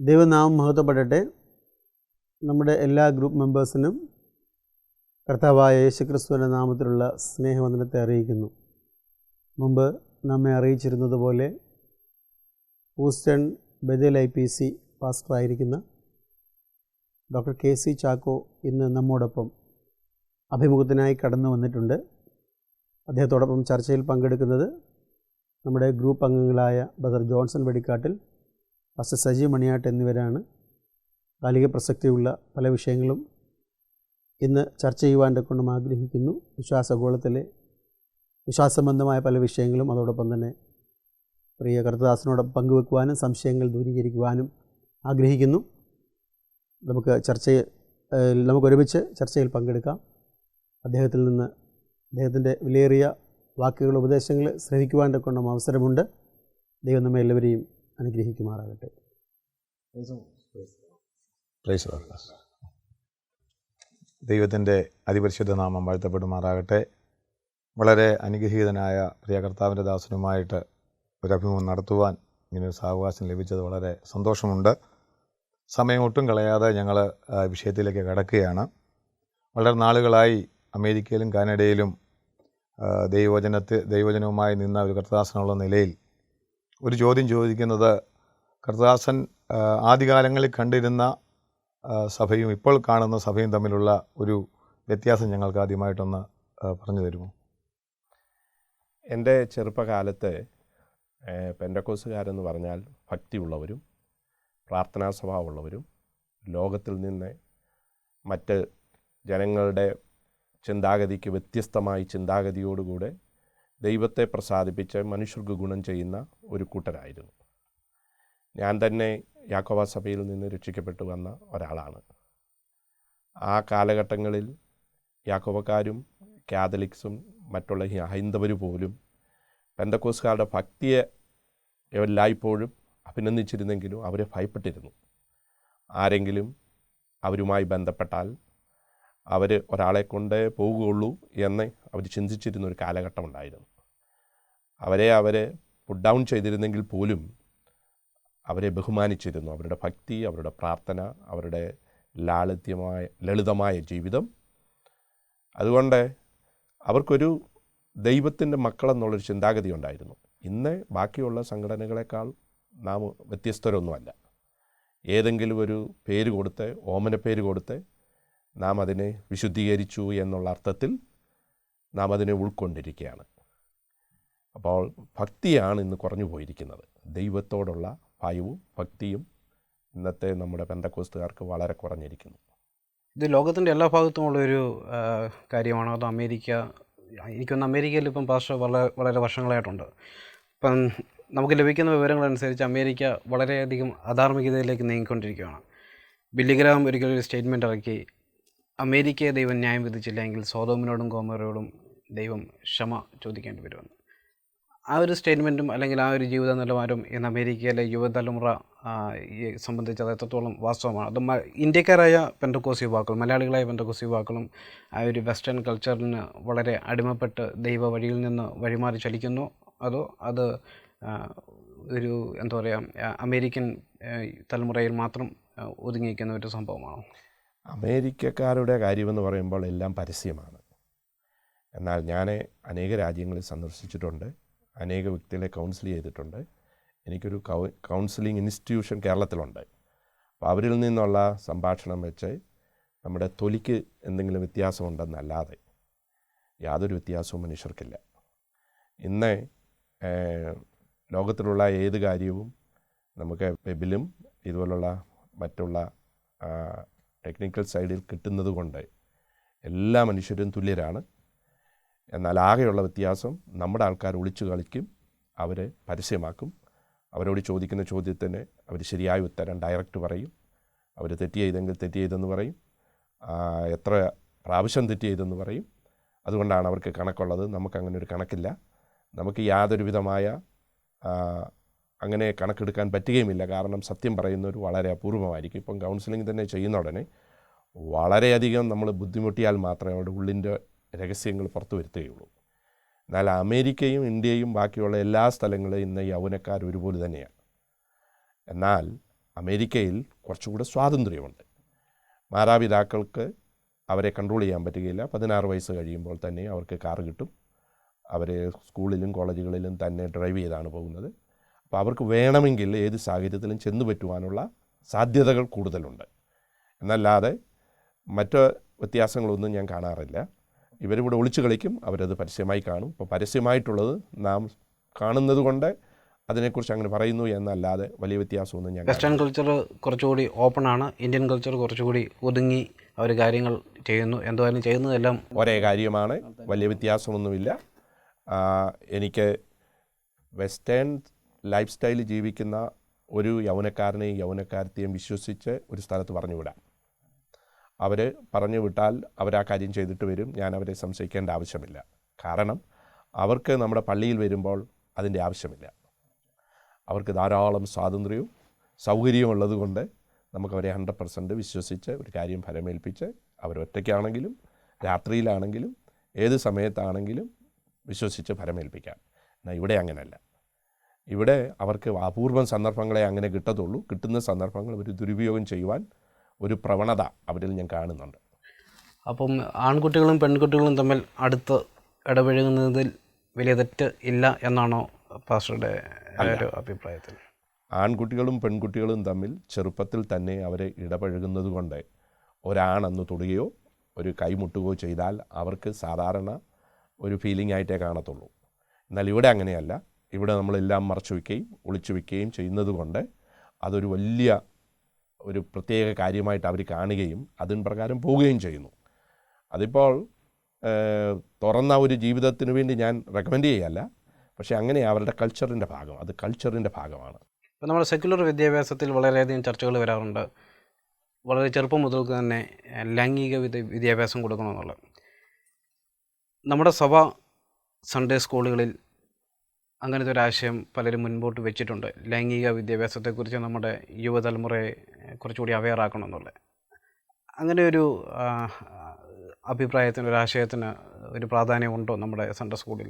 ദൈവനാമം മഹത്വപ്പെടട്ടെ. നമ്മുടെ എല്ലാ ഗ്രൂപ്പ് മെമ്പേഴ്സിനും കർത്താവായ യേശുക്രിസ്തുവിൻ്റെ നാമത്തിലുള്ള സ്നേഹവന്ദനത്തെ അറിയിക്കുന്നു. മുമ്പ് നമ്മെ അറിയിച്ചിരുന്നതുപോലെ ഹൂസ്റ്റൺ ബഥേൽ IPC പാസ്റ്ററായിരിക്കുന്ന ഡോക്ടർ KC ചാക്കോ ഇന്ന് നമ്മോടൊപ്പം അഭിമുഖത്തിനായി കടന്നു വന്നിട്ടുണ്ട്. അദ്ദേഹത്തോടൊപ്പം ചർച്ചയിൽ പങ്കെടുക്കുന്നത് നമ്മുടെ ഗ്രൂപ്പ് അംഗങ്ങളായ brother Johnson Vedikkattil, pastor Saji Maniyat എന്നിവരാണ്. കാലിക പ്രസക്തിയുള്ള പല വിഷയങ്ങളും ഇന്ന് ചർച്ച ചെയ്യുവാൻ കൊണ്ടും ആഗ്രഹിക്കുന്നു. വിശ്വാസഗോളത്തിലെ വിശ്വാസസംബന്ധമായ പല വിഷയങ്ങളും അതോടൊപ്പം തന്നെ പ്രിയ കർത്തദാസനോടൊപ്പം പങ്കുവെക്കുവാനും സംശയങ്ങൾ ദൂരീകരിക്കുവാനും ആഗ്രഹിക്കുന്നു. നമുക്കൊരുമിച്ച് ചർച്ചയിൽ പങ്കെടുക്കാം. അദ്ദേഹത്തിൽ നിന്ന് അദ്ദേഹത്തിൻ്റെ വിലയേറിയ വാക്കുകൾ, ഉപദേശങ്ങൾ ശ്രവിക്കുവാൻ കൊണ്ടും അവസരമുണ്ട്. ദൈവം നമ്മെ എല്ലാവരെയും അനുഗ്രഹിക്കുമാറാകട്ടെ. ദൈവത്തിൻ്റെ അതിപരിശുദ്ധ നാമം വാഴ്ത്തപ്പെടുമാറാകട്ടെ. വളരെ അനുഗ്രഹീതനായ പ്രിയ കർത്താവിൻ്റെ ദാസനുമായിട്ട് ഒരു അഭിമുഖം നടത്തുവാൻ ഇങ്ങനൊരു സാവകാശം ലഭിച്ചത് വളരെ സന്തോഷമുണ്ട്. സമയം ഒട്ടും കളയാതെ ഞങ്ങൾ വിഷയത്തിലേക്ക് കടക്കുകയാണ്. വളരെ നാളുകളായി അമേരിക്കയിലും കാനഡയിലും ദൈവവചനവുമായി നിന്ന ഒരു കർത്തദാസനുള്ള നിലയിൽ ഒരു ചോദ്യം ചോദിക്കുന്നത്, കർത്തദാസൻ ആദ്യകാലങ്ങളിൽ കണ്ടിരുന്ന സഭയും ഇപ്പോൾ കാണുന്ന സഭയും തമ്മിലുള്ള ഒരു വ്യത്യാസം ഞങ്ങൾക്ക് ആദ്യമായിട്ടൊന്ന് പറഞ്ഞു തരുമോ? എൻ്റെ ചെറുപ്പകാലത്ത് പെന്തക്കോസ്തുകാരെന്ന് പറഞ്ഞാൽ ഭക്തിയുള്ളവരും പ്രാർത്ഥനാ സ്വഭാവമുള്ളവരും ലോകത്തിൽ നിന്ന് മറ്റ് ജനങ്ങളുടെ ചിന്താഗതിക്ക് വ്യത്യസ്തമായ ചിന്താഗതിയോടുകൂടെ ദൈവത്തെ പ്രസാദിപ്പിച്ച് മനുഷ്യർക്ക് ഗുണം ചെയ്യുന്ന ഒരു കൂട്ടരായിരുന്നു. ഞാൻ തന്നെ യാക്കോബ സഭയിൽ നിന്ന് രക്ഷിക്കപ്പെട്ടു വന്ന ഒരാളാണ്. ആ കാലഘട്ടങ്ങളിൽ യാക്കോബക്കാരും കാതലിക്സും മറ്റുള്ള ഹൈന്ദവർ പോലും പെന്തക്കോസ്തുകാരുടെ ഭക്തിയെ എല്ലായ്പ്പോഴും അഭിനന്ദിച്ചിരുന്നെങ്കിലും അവരെ ഭയപ്പെട്ടിരുന്നു. ആരെങ്കിലും അവരുമായി ബന്ധപ്പെട്ടാൽ അവർ ഒരാളെ കൊണ്ടേ പോവുകയുള്ളൂ എന്ന് അവർ ചിന്തിച്ചിരുന്നൊരു കാലഘട്ടം ഉണ്ടായിരുന്നു. അവരെ പുട്ട് ഡൗൺ ചെയ്തിരുന്നെങ്കിൽ പോലും അവരെ ബഹുമാനിച്ചിരുന്നു. അവരുടെ ഭക്തി, അവരുടെ പ്രാർത്ഥന, അവരുടെ ലളിതമായ ജീവിതം. അതുകൊണ്ട് അവർക്കൊരു ദൈവത്തിൻ്റെ മക്കളെന്നുള്ളൊരു ചിന്താഗതി ഉണ്ടായിരുന്നു. ഇന്ന് ബാക്കിയുള്ള സംഘടനകളെക്കാൾ നാം വ്യത്യസ്തരൊന്നുമല്ല. ഏതെങ്കിലും ഒരു പേര് കൊടുത്ത്, ഓമനപ്പേര് കൊടുത്ത് നാം അതിനെ വിശുദ്ധീകരിച്ചു എന്നുള്ള അർത്ഥത്തിൽ നാം അതിനെ ഉൾക്കൊണ്ടിരിക്കുകയാണ്. അപ്പോൾ ഭക്തിയാണ് ഇന്ന് കുറഞ്ഞു പോയിരിക്കുന്നത്. ദൈവത്തോടുള്ള ഭയവും ഭക്തിയും ഇന്നത്തെ നമ്മുടെ പെന്തക്കോസ്തുകാർക്ക് വളരെ കുറഞ്ഞിരിക്കുന്നു. ഇത് ലോകത്തിൻ്റെ എല്ലാ ഭാഗത്തുമുള്ളൊരു കാര്യമാണ്. അത് എനിക്കൊന്ന് അമേരിക്കയിൽ ഇപ്പം പാസ്റ്റർ വളരെ വർഷങ്ങളായിട്ടുണ്ട്. ഇപ്പം നമുക്ക് ലഭിക്കുന്ന വിവരങ്ങളനുസരിച്ച് അമേരിക്ക വളരെയധികം അധാർമികതയിലേക്ക് നീങ്ങിക്കൊണ്ടിരിക്കുകയാണ്. ബില്ലി ഗ്രഹാം ഒരിക്കലൊരു സ്റ്റേറ്റ്മെൻറ്റ് ഇറക്കി, അമേരിക്കയെ ദൈവം ന്യായം വിധിച്ചില്ല എങ്കിൽ സോദോമിനോടും ഗോമോറയോടും ദൈവം ക്ഷമ ചോദിക്കേണ്ടി വരുമെന്ന്. ആ ഒരു സ്റ്റേറ്റ്മെൻറ്റും അല്ലെങ്കിൽ ആ ഒരു ജീവിത നിലവാരവും ഇന്ന് അമേരിക്കയിലെ യുവതലമുറ സംബന്ധിച്ച് അത് എത്രത്തോളം വാസ്തവമാണ്. അത് ഇന്ത്യക്കാരായ പെന്തക്കോസ്ത് യുവാക്കളും മലയാളികളായ പെന്തക്കോസ്ത് യുവാക്കളും ആ ഒരു വെസ്റ്റേൺ കൾച്ചറിന് വളരെ അടിമപ്പെട്ട് ദൈവ വഴിയിൽ നിന്ന് വഴിമാറി ചലിക്കുന്നു. അതോ അത് ഒരു അമേരിക്കൻ തലമുറയിൽ മാത്രം ഒതുങ്ങിയിരിക്കുന്ന ഒരു സംഭവമാണോ? അമേരിക്കക്കാരുടെ കാര്യമെന്ന് പറയുമ്പോൾ എല്ലാം പരസ്യമാണ്. എന്നാൽ ഞാൻ അനേക രാജ്യങ്ങളിൽ സന്ദർശിച്ചിട്ടുണ്ട്, അനേക വ്യക്തികളെ കൗൺസിൽ ചെയ്തിട്ടുണ്ട്. എനിക്കൊരു കൗൺസിലിംഗ് ഇൻസ്റ്റിറ്റ്യൂഷൻ കേരളത്തിലുണ്ട്. അപ്പോൾ അവരിൽ നിന്നുള്ള സംഭാഷണം വെച്ച് നമ്മുടെ തൊലിക്ക് എന്തെങ്കിലും വ്യത്യാസമുണ്ടെന്നല്ലാതെ യാതൊരു വ്യത്യാസവും മനുഷ്യർക്കില്ല. ഇന്ന് ലോകത്തിലുള്ള ഏത് കാര്യവും നമുക്ക് വെബിലും ഇതുപോലുള്ള മറ്റുള്ള ടെക്നിക്കൽ സൈഡിൽ കിട്ടുന്നത് കൊണ്ട് എല്ലാ മനുഷ്യരും തുല്യരാണ്. എന്നാൽ ആകെയുള്ള വ്യത്യാസം നമ്മുടെ ആൾക്കാർ ഒളിച്ചു കളിക്കും, അവർ പരസ്യമാക്കും. അവരോട് ചോദിക്കുന്ന ചോദ്യത്തിന് അവർ ശരിയായ ഉത്തരം ഡയറക്റ്റ് പറയും. അവർ തെറ്റ് ചെയ്തെങ്കിൽ തെറ്റ് ചെയ്തെന്ന് പറയും, എത്ര പ്രാവശ്യം തെറ്റ് ചെയ്തെന്ന് പറയും. അതുകൊണ്ടാണ് അവർക്ക് കണക്കുള്ളത്. നമുക്കങ്ങനെ ഒരു കണക്കില്ല. നമുക്ക് യാതൊരു വിധമായ അങ്ങനെ കണക്കെടുക്കാൻ പറ്റുകയുമില്ല. കാരണം സത്യം പറയുന്നവർ വളരെ അപൂർവമായിരിക്കും. ഇപ്പം കൗൺസിലിംഗ് തന്നെ ചെയ്യുന്ന ഉടനെ വളരെയധികം നമ്മൾ ബുദ്ധിമുട്ടിയാൽ മാത്രമേ അവരുടെ ഉള്ളിൻ്റെ രഹസ്യങ്ങൾ പുറത്തു വരുത്തുകയുള്ളൂ. എന്നാൽ അമേരിക്കയും ഇന്ത്യയും ബാക്കിയുള്ള എല്ലാ സ്ഥലങ്ങളിലും ഇന്ന് യൗവനക്കാർ ഒരുപോലെ തന്നെയാണ്. എന്നാൽ അമേരിക്കയിൽ കുറച്ചുകൂടെ സ്വാതന്ത്ര്യമുണ്ട്. മാതാപിതാക്കൾക്ക് അവരെ കൺട്രോൾ ചെയ്യാൻ പറ്റുകയില്ല. 16 വയസ്സ് കഴിയുമ്പോൾ തന്നെ അവർക്ക് കാറ് കിട്ടും. അവർ സ്കൂളിലും കോളേജുകളിലും തന്നെ ഡ്രൈവ് ചെയ്താണ് പോകുന്നത്. അപ്പോൾ അവർക്ക് വേണമെങ്കിൽ ഏത് സാഹചര്യത്തിലും ചെന്നു പറ്റുവാനുള്ള സാധ്യതകൾ കൂടുതലുണ്ട്. എന്നല്ലാതെ മറ്റ് വ്യത്യാസങ്ങളൊന്നും ഞാൻ കാണാറില്ല. ഇവരിവിടെ ഒളിച്ചു കളിക്കും, അവരത് പരസ്യമായി കാണും. ഇപ്പോൾ പരസ്യമായിട്ടുള്ളത് നാം കാണുന്നത് കൊണ്ട് അതിനെക്കുറിച്ച് അങ്ങനെ പറയുന്നു എന്നല്ലാതെ വലിയ വ്യത്യാസമൊന്നും ഞാൻ വെസ്റ്റേൺ കൾച്ചർ കുറച്ചുകൂടി ഓപ്പണാണ്, ഇന്ത്യൻ കൾച്ചർ കുറച്ചുകൂടി ഒതുങ്ങി അവർ കാര്യങ്ങൾ ചെയ്യുന്നു. എന്തായാലും ചെയ്യുന്നതെല്ലാം ഒരേ കാര്യമാണ്, വലിയ വ്യത്യാസമൊന്നുമില്ല. എനിക്ക് വെസ്റ്റേൺ ലൈഫ് സ്റ്റൈൽ ജീവിക്കുന്ന ഒരു യൗവനക്കാരനെയും യൗവനക്കാരത്തെയും വിശ്വസിച്ച് ഒരു സ്ഥലത്ത് പറഞ്ഞുവിടാം. അവർ പറഞ്ഞു വിട്ടാൽ അവരാ കാര്യം ചെയ്തിട്ട് വരും. ഞാൻ അവരെ സംശയിക്കേണ്ട ആവശ്യമില്ല. കാരണം അവർക്ക് നമ്മുടെ പള്ളിയിൽ വരുമ്പോൾ അതിൻ്റെ ആവശ്യമില്ല. അവർക്ക് ധാരാളം സ്വാതന്ത്ര്യവും സൗകര്യവും ഉള്ളതുകൊണ്ട് നമുക്കവരെ 100% വിശ്വസിച്ച് ഒരു കാര്യം ഫലമേൽപ്പിച്ച് അവരൊറ്റയ്ക്കാണെങ്കിലും രാത്രിയിലാണെങ്കിലും ഏത് സമയത്താണെങ്കിലും വിശ്വസിച്ച് ഫലമേൽപ്പിക്കാം. എന്നാൽ ഇവിടെ അങ്ങനെയല്ല. ഇവിടെ അവർക്ക് അപൂർവം സന്ദർഭങ്ങളെ അങ്ങനെ കിട്ടത്തുള്ളൂ. കിട്ടുന്ന സന്ദർഭങ്ങൾ അവർ ദുരുപയോഗം ചെയ്യുവാൻ ഒരു പ്രവണത അവരിൽ ഞാൻ കാണുന്നുണ്ട്. അപ്പം ആൺകുട്ടികളും പെൺകുട്ടികളും തമ്മിൽ അടുത്ത് ഇടപഴകുന്നതിൽ വലിയ തെറ്റ് ഇല്ല എന്നാണോ പാസ്റ്ററുടെ ഒരു അഭിപ്രായത്തിൽ? ആൺകുട്ടികളും പെൺകുട്ടികളും തമ്മിൽ ചെറുപ്പത്തിൽ തന്നെ അവരെ ഇടപഴകുന്നത് കൊണ്ട് ഒരാണെന്ന് തൊടുകയോ ഒരു കൈമുട്ടുകയോ ചെയ്താൽ അവർക്ക് സാധാരണ ഒരു ഫീലിംഗ് ആയിട്ടേ കാണത്തുള്ളൂ. എന്നാൽ ഇവിടെ അങ്ങനെയല്ല. ഇവിടെ നമ്മളെല്ലാം മറച്ചു വയ്ക്കുകയും ഒളിച്ചു വയ്ക്കുകയും ചെയ്യുന്നത് കൊണ്ട് അതൊരു വലിയ ഒരു പ്രത്യേക കാര്യമായിട്ട് അവർ കാണുകയും അതിന് പ്രകാരം പോവുകയും ചെയ്യുന്നു. അതിപ്പോൾ തുറന്ന ഒരു ജീവിതത്തിന് വേണ്ടി ഞാൻ റെക്കമെൻഡ് ചെയ്യല്ല. പക്ഷേ അങ്ങനെ അവരുടെ കൾച്ചറിൻ്റെ ഭാഗം, അത് കൾച്ചറിൻ്റെ ഭാഗമാണ്. ഇപ്പോൾ നമ്മുടെ സെക്യുലർ വിദ്യാഭ്യാസത്തിൽ വളരെയധികം ചർച്ചകൾ വരാറുണ്ട്. വളരെ ചെറുപ്പം മുതൽക്ക് തന്നെ ലൈംഗിക വിദ്യാഭ്യാസം കൊടുക്കണമെന്നുള്ളത്. നമ്മുടെ സഭ സൺഡേ സ്കൂളുകളിൽ അങ്ങനത്തെ ഒരു ആശയം പലരും മുൻപോട്ട് വെച്ചിട്ടുണ്ട്. ലൈംഗിക വിദ്യാഭ്യാസത്തെക്കുറിച്ച് നമ്മുടെ യുവതലമുറയെ കുറച്ചുകൂടി അവെയർ ആക്കണമെന്നുള്ളത്. അങ്ങനെ ഒരു അഭിപ്രായത്തിന്, ഒരു ആശയത്തിന് ഒരു പ്രാധാന്യമുണ്ടോ നമ്മുടെ സൺഡേ സ്കൂളിൽ?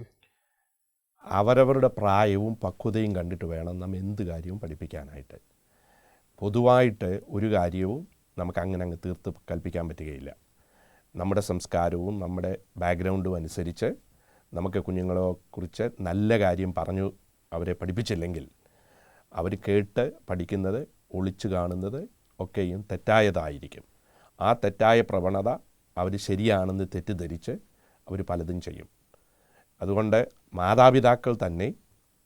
അവരവരുടെ പ്രായവും പക്വതയും കണ്ടിട്ട് വേണം നാം എന്ത് കാര്യവും പഠിപ്പിക്കാനായിട്ട്. പൊതുവായിട്ട് ഒരു കാര്യവും നമുക്ക് അങ്ങ് തീർത്ത് കൽപ്പിക്കാൻ പറ്റുകയില്ല. നമ്മുടെ സംസ്കാരവും നമ്മുടെ ബാക്ക്ഗ്രൗണ്ടും അനുസരിച്ച് നമുക്ക് കുഞ്ഞുങ്ങളെക്കുറിച്ച് നല്ല കാര്യം പറഞ്ഞു അവരെ പഠിപ്പിച്ചില്ലെങ്കിൽ അവർ കേട്ട് പഠിക്കുന്നത്, ഒളിച്ചു കാണുന്നത് ഒക്കെയും തെറ്റായതായിരിക്കും. ആ തെറ്റായ പ്രവണത അവർ ശരിയാണെന്ന് തെറ്റിദ്ധരിച്ച് അവർ പലതും ചെയ്യും. അതുകൊണ്ട് മാതാപിതാക്കൾ തന്നെ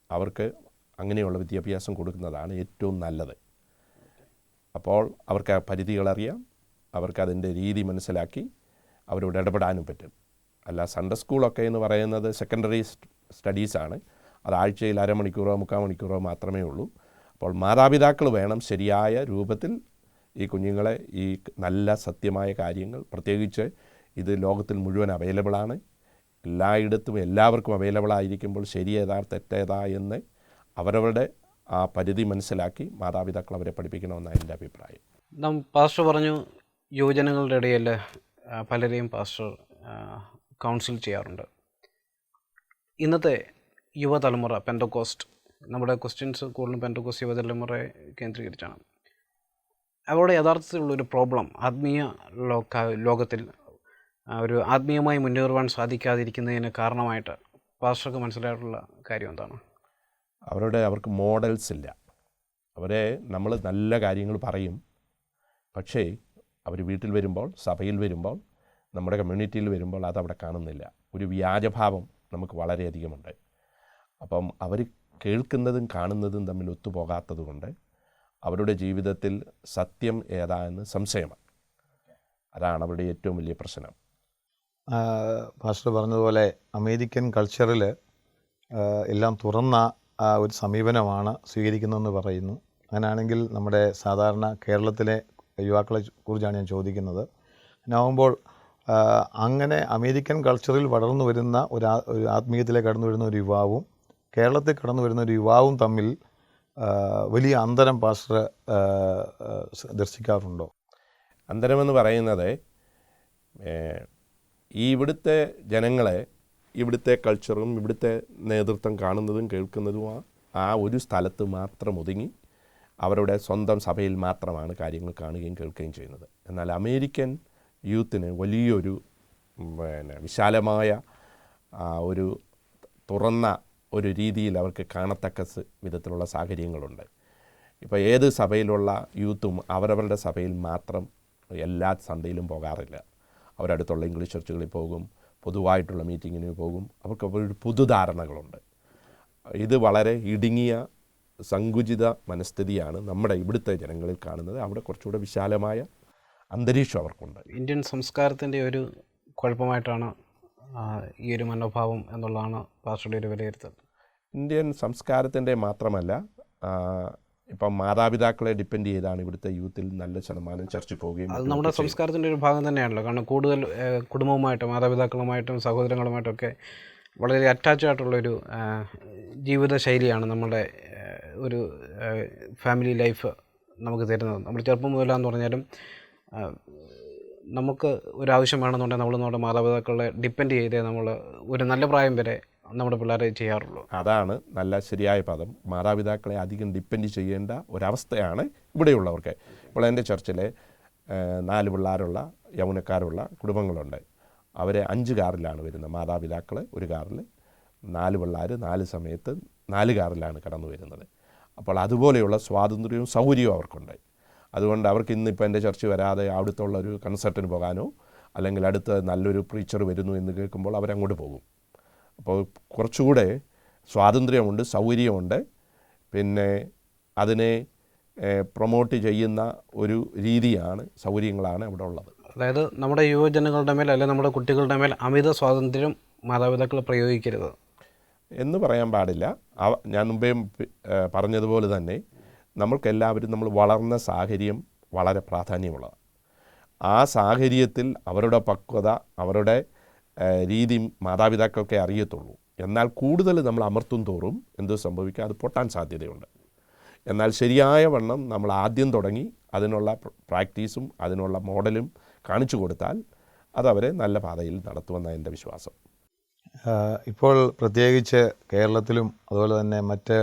അവർക്ക് അങ്ങനെയുള്ള വിദ്യാഭ്യാസം കൊടുക്കുന്നതാണ് ഏറ്റവും നല്ലത്. അപ്പോൾ അവർക്ക് ആ പരിധികളറിയാം, അവർക്കതിൻ്റെ രീതി മനസ്സിലാക്കി അവരോട് ഇടപെടാനും പറ്റും. അല്ല, സൺഡേ സ്കൂളൊക്കെ എന്ന് പറയുന്നത് സെക്കൻഡറി സ്റ്റഡീസാണ്. അത് ആഴ്ചയിൽ അരമണിക്കൂറോ 3/4 മണിക്കൂറോ മാത്രമേ ഉള്ളൂ. അപ്പോൾ മാതാപിതാക്കൾ വേണം ശരിയായ രൂപത്തിൽ ഈ കുഞ്ഞുങ്ങളെ ഈ നല്ല സത്യമായ കാര്യങ്ങൾ, പ്രത്യേകിച്ച് ഇത് ലോകത്തിൽ മുഴുവൻ അവൈലബിളാണ്, എല്ലായിടത്തും എല്ലാവർക്കും അവൈലബിളായിരിക്കുമ്പോൾ ശരിയേതാ തെറ്റേതാ എന്ന് അവരവരുടെ ആ പരിധി മനസ്സിലാക്കി മാതാപിതാക്കൾ അവരെ പഠിപ്പിക്കണമെന്നാണ് എൻ്റെ അഭിപ്രായം. പാസ്റ്റർ പറഞ്ഞു യുവജനങ്ങളുടെ ഇടയിൽ പലരെയും പാസ്റ്റർ കൗൺസിൽ ചെയ്യാറുണ്ട്. ഇന്നത്തെ യുവതലമുറ പെന്തക്കോസ്റ്റ്, നമ്മുടെ ക്രിസ്ത്യൻസ് കൂടുതലും പെന്തക്കോസ്റ്റ് യുവതലമുറയെ കേന്ദ്രീകരിച്ചാണ്. അവരുടെ യഥാർത്ഥത്തിലുള്ളൊരു പ്രോബ്ലം ആത്മീയ ലോകത്തിൽ ഒരു ആത്മീയമായി മുന്നേറുവാൻ സാധിക്കാതിരിക്കുന്നതിന് കാരണമായിട്ട് പാസ്റ്റർക്ക് മനസ്സിലായിട്ടുള്ള കാര്യം എന്താണ്? അവർക്ക് മോഡൽസ് ഇല്ല. അവരെ നമ്മൾ നല്ല കാര്യങ്ങൾ പറയും, പക്ഷേ അവർ വീട്ടിൽ വരുമ്പോൾ, സഭയിൽ വരുമ്പോൾ, നമ്മുടെ കമ്മ്യൂണിറ്റിയിൽ വരുമ്പോൾ അതവിടെ കാണുന്നില്ല. ഒരു വ്യാജഭാവം നമുക്ക് വളരെയധികമുണ്ട്. അപ്പം അവർ കേൾക്കുന്നതും കാണുന്നതും തമ്മിൽ ഒത്തുപോകാത്തത് കൊണ്ട് അവരുടെ ജീവിതത്തിൽ സത്യം ഏതാ എന്ന് സംശയമാണ്. അതാണ് അവരുടെ ഏറ്റവും വലിയ പ്രശ്നം. പാസ്റ്റർ പറഞ്ഞതുപോലെ അമേരിക്കൻ കൾച്ചറിൽ എല്ലാം തുറന്ന ഒരു സമീപനമാണ് സ്വീകരിക്കുന്നതെന്ന് പറയുന്നു. അങ്ങനെയാണെങ്കിൽ നമ്മുടെ സാധാരണ കേരളത്തിലെ യുവാക്കളെ കുറിച്ചാണ് ഞാൻ ചോദിക്കുന്നത്. അങ്ങനെയാകുമ്പോൾ അങ്ങനെ അമേരിക്കൻ കൾച്ചറിൽ വളർന്നു വരുന്ന ഒരു ആത്മീയത്തിലേക്ക് കടന്നു വരുന്ന ഒരു യുവാവും കേരളത്തിൽ കടന്നു വരുന്ന ഒരു യുവാവും തമ്മിൽ വലിയ അന്തരം പാസ്റ്റർ ദർശിക്കാറുണ്ടോ? അന്തരമെന്ന് പറയുന്നത് ഈ ഇവിടുത്തെ ജനങ്ങളെ, ഇവിടുത്തെ കൾച്ചറും ഇവിടുത്തെ നേതൃത്വം കാണുന്നതും കേൾക്കുന്നതും ആ ഒരു സ്ഥലത്ത് മാത്രം ഒതുങ്ങി അവരുടെ സ്വന്തം സഭയിൽ മാത്രമാണ് കാര്യങ്ങൾ കാണുകയും കേൾക്കുകയും ചെയ്യുന്നത്. എന്നാൽ അമേരിക്കൻ യൂത്തിന് വലിയൊരു വിശാലമായ ഒരു തുറന്ന ഒരു രീതിയിൽ അവർക്ക് കാണത്തക്ക വിധത്തിലുള്ള സാഹചര്യങ്ങളുണ്ട്. ഇപ്പോൾ ഏത് സഭയിലുള്ള യൂത്തും അവരവരുടെ സഭയിൽ മാത്രം എല്ലാ സൺഡേയിലും പോകാറില്ല. അവരടുത്തുള്ള ഇംഗ്ലീഷ് ചർച്ചുകളിൽ പോകും, പൊതുവായിട്ടുള്ള മീറ്റിങ്ങിന് പോകും. അവർക്ക് ഒരു പൊതുധാരണകളുണ്ട്. ഇത് വളരെ ഇടുങ്ങിയ സങ്കുചിത മനസ്ഥിതിയാണ് നമ്മുടെ ഇവിടുത്തെ ജനങ്ങളിൽ കാണുന്നത്. അവിടെ കുറച്ചുകൂടെ വിശാലമായ അന്തരീക്ഷം അവർക്കുണ്ട്. ഇന്ത്യൻ സംസ്കാരത്തിൻ്റെ ഒരു കുഴപ്പമായിട്ടാണ് ഈ ഒരു മനോഭാവം എന്നുള്ളതാണ് പാസ്റ്ററുടെ ഒരു വിലയിരുത്തൽ. ഇന്ത്യൻ സംസ്കാരത്തിൻ്റെ മാത്രമല്ല, ഇപ്പം മാതാപിതാക്കളെ ഡിപ്പെൻഡ് ചെയ്താണ് ഇവിടുത്തെ യൂത്തിൽ നല്ല ശതമാനം ചർച്ച പോവുകയും. അത് നമ്മുടെ സംസ്കാരത്തിൻ്റെ ഒരു ഭാഗം തന്നെയാണല്ലോ. കാരണം കൂടുതൽ കുടുംബവുമായിട്ടും മാതാപിതാക്കളുമായിട്ടും സഹോദരങ്ങളുമായിട്ടൊക്കെ വളരെ അറ്റാച്ച് ആയിട്ടുള്ളൊരു ജീവിതശൈലിയാണ് നമ്മുടെ ഒരു ഫാമിലി ലൈഫ് നമുക്ക് തരുന്നത്. നമ്മൾ ചെറുപ്പം മുതലാന്ന് പറഞ്ഞാലും നമുക്ക് ഒരാവശ്യം വേണമെന്നുണ്ടെങ്കിൽ നമ്മൾ നമ്മുടെ മാതാപിതാക്കളെ ഡിപ്പെൻഡ് ചെയ്തേ നമ്മൾ ഒരു നല്ല പ്രായം വരെ നമ്മുടെ പിള്ളേരെ ചെയ്യാറുള്ളൂ. അതാണ് നല്ല ശരിയായ പദം. മാതാപിതാക്കളെ അധികം ഡിപ്പെൻഡ് ചെയ്യേണ്ട ഒരവസ്ഥയാണ് ഇവിടെയുള്ളവർക്ക്. ഇപ്പോൾ എൻ്റെ ചർച്ചിലെ 4 പിള്ളേരുള്ള യൗവനക്കാരുള്ള കുടുംബങ്ങളുണ്ട്. അവർ 5 കാറിലാണ് വരുന്നത്. മാതാപിതാക്കൾ ഒരു കാറിൽ, 4 പിള്ളേർ 4 സമയത്ത് 4 കാറിലാണ് കടന്നു വരുന്നത്. അപ്പോൾ അതുപോലെയുള്ള സ്വാതന്ത്ര്യവും സൗകര്യവും അവർക്കുണ്ട്. അതുകൊണ്ട് അവർക്ക് ഇന്നിപ്പോൾ എൻ്റെ ചർച്ച വരാതെ അവിടുത്തുള്ള ഒരു കൺസർട്ടിന് പോകാനോ അല്ലെങ്കിൽ അടുത്ത് നല്ലൊരു പ്രീച്ചർ വരുന്നു എന്ന് കേൾക്കുമ്പോൾ അവരങ്ങോട്ട് പോകും. അപ്പോൾ കുറച്ചുകൂടെ സ്വാതന്ത്ര്യമുണ്ട്, സൗകര്യമുണ്ട്. പിന്നെ അതിനെ പ്രൊമോട്ട് ചെയ്യുന്ന ഒരു രീതിയാണ്, സൗകര്യങ്ങളാണ് അവിടെ ഉള്ളത്. അതായത് നമ്മുടെ യുവജനങ്ങളുടെ മേൽ അല്ലെങ്കിൽ നമ്മുടെ കുട്ടികളുടെ മേൽ അമിത സ്വാതന്ത്ര്യം മാതാപിതാക്കൾ പ്രയോഗിക്കരുത് എന്ന് പറയാൻ പാടില്ല. ഞാൻ മുമ്പേ പറഞ്ഞതുപോലെ തന്നെ നമ്മൾക്കെല്ലാവരും നമ്മൾ വളർന്ന സാഹചര്യം വളരെ പ്രാധാന്യമുള്ളതാണ്. ആ സാഹചര്യത്തിൽ അവരുടെ പക്വത, അവരുടെ രീതി മാതാപിതാക്കൾക്കേ അറിയത്തുള്ളൂ. എന്നാൽ കൂടുതൽ നമ്മൾ അമർത്തും തോറും എന്തോ സംഭവിക്കുക, അത് പൊട്ടാൻ സാധ്യതയുണ്ട്. എന്നാൽ ശരിയായ വണ്ണം നമ്മൾ ആദ്യം തുടങ്ങി അതിനുള്ള പ്രാക്ടീസും അതിനുള്ള മോഡലും കാണിച്ചു കൊടുത്താൽ അതവരെ നല്ല പാതയിൽ നടത്തുമെന്നാണ് എൻ്റെ വിശ്വാസം. ഇപ്പോൾ പ്രത്യേകിച്ച് കേരളത്തിലും അതുപോലെ തന്നെ മറ്റ്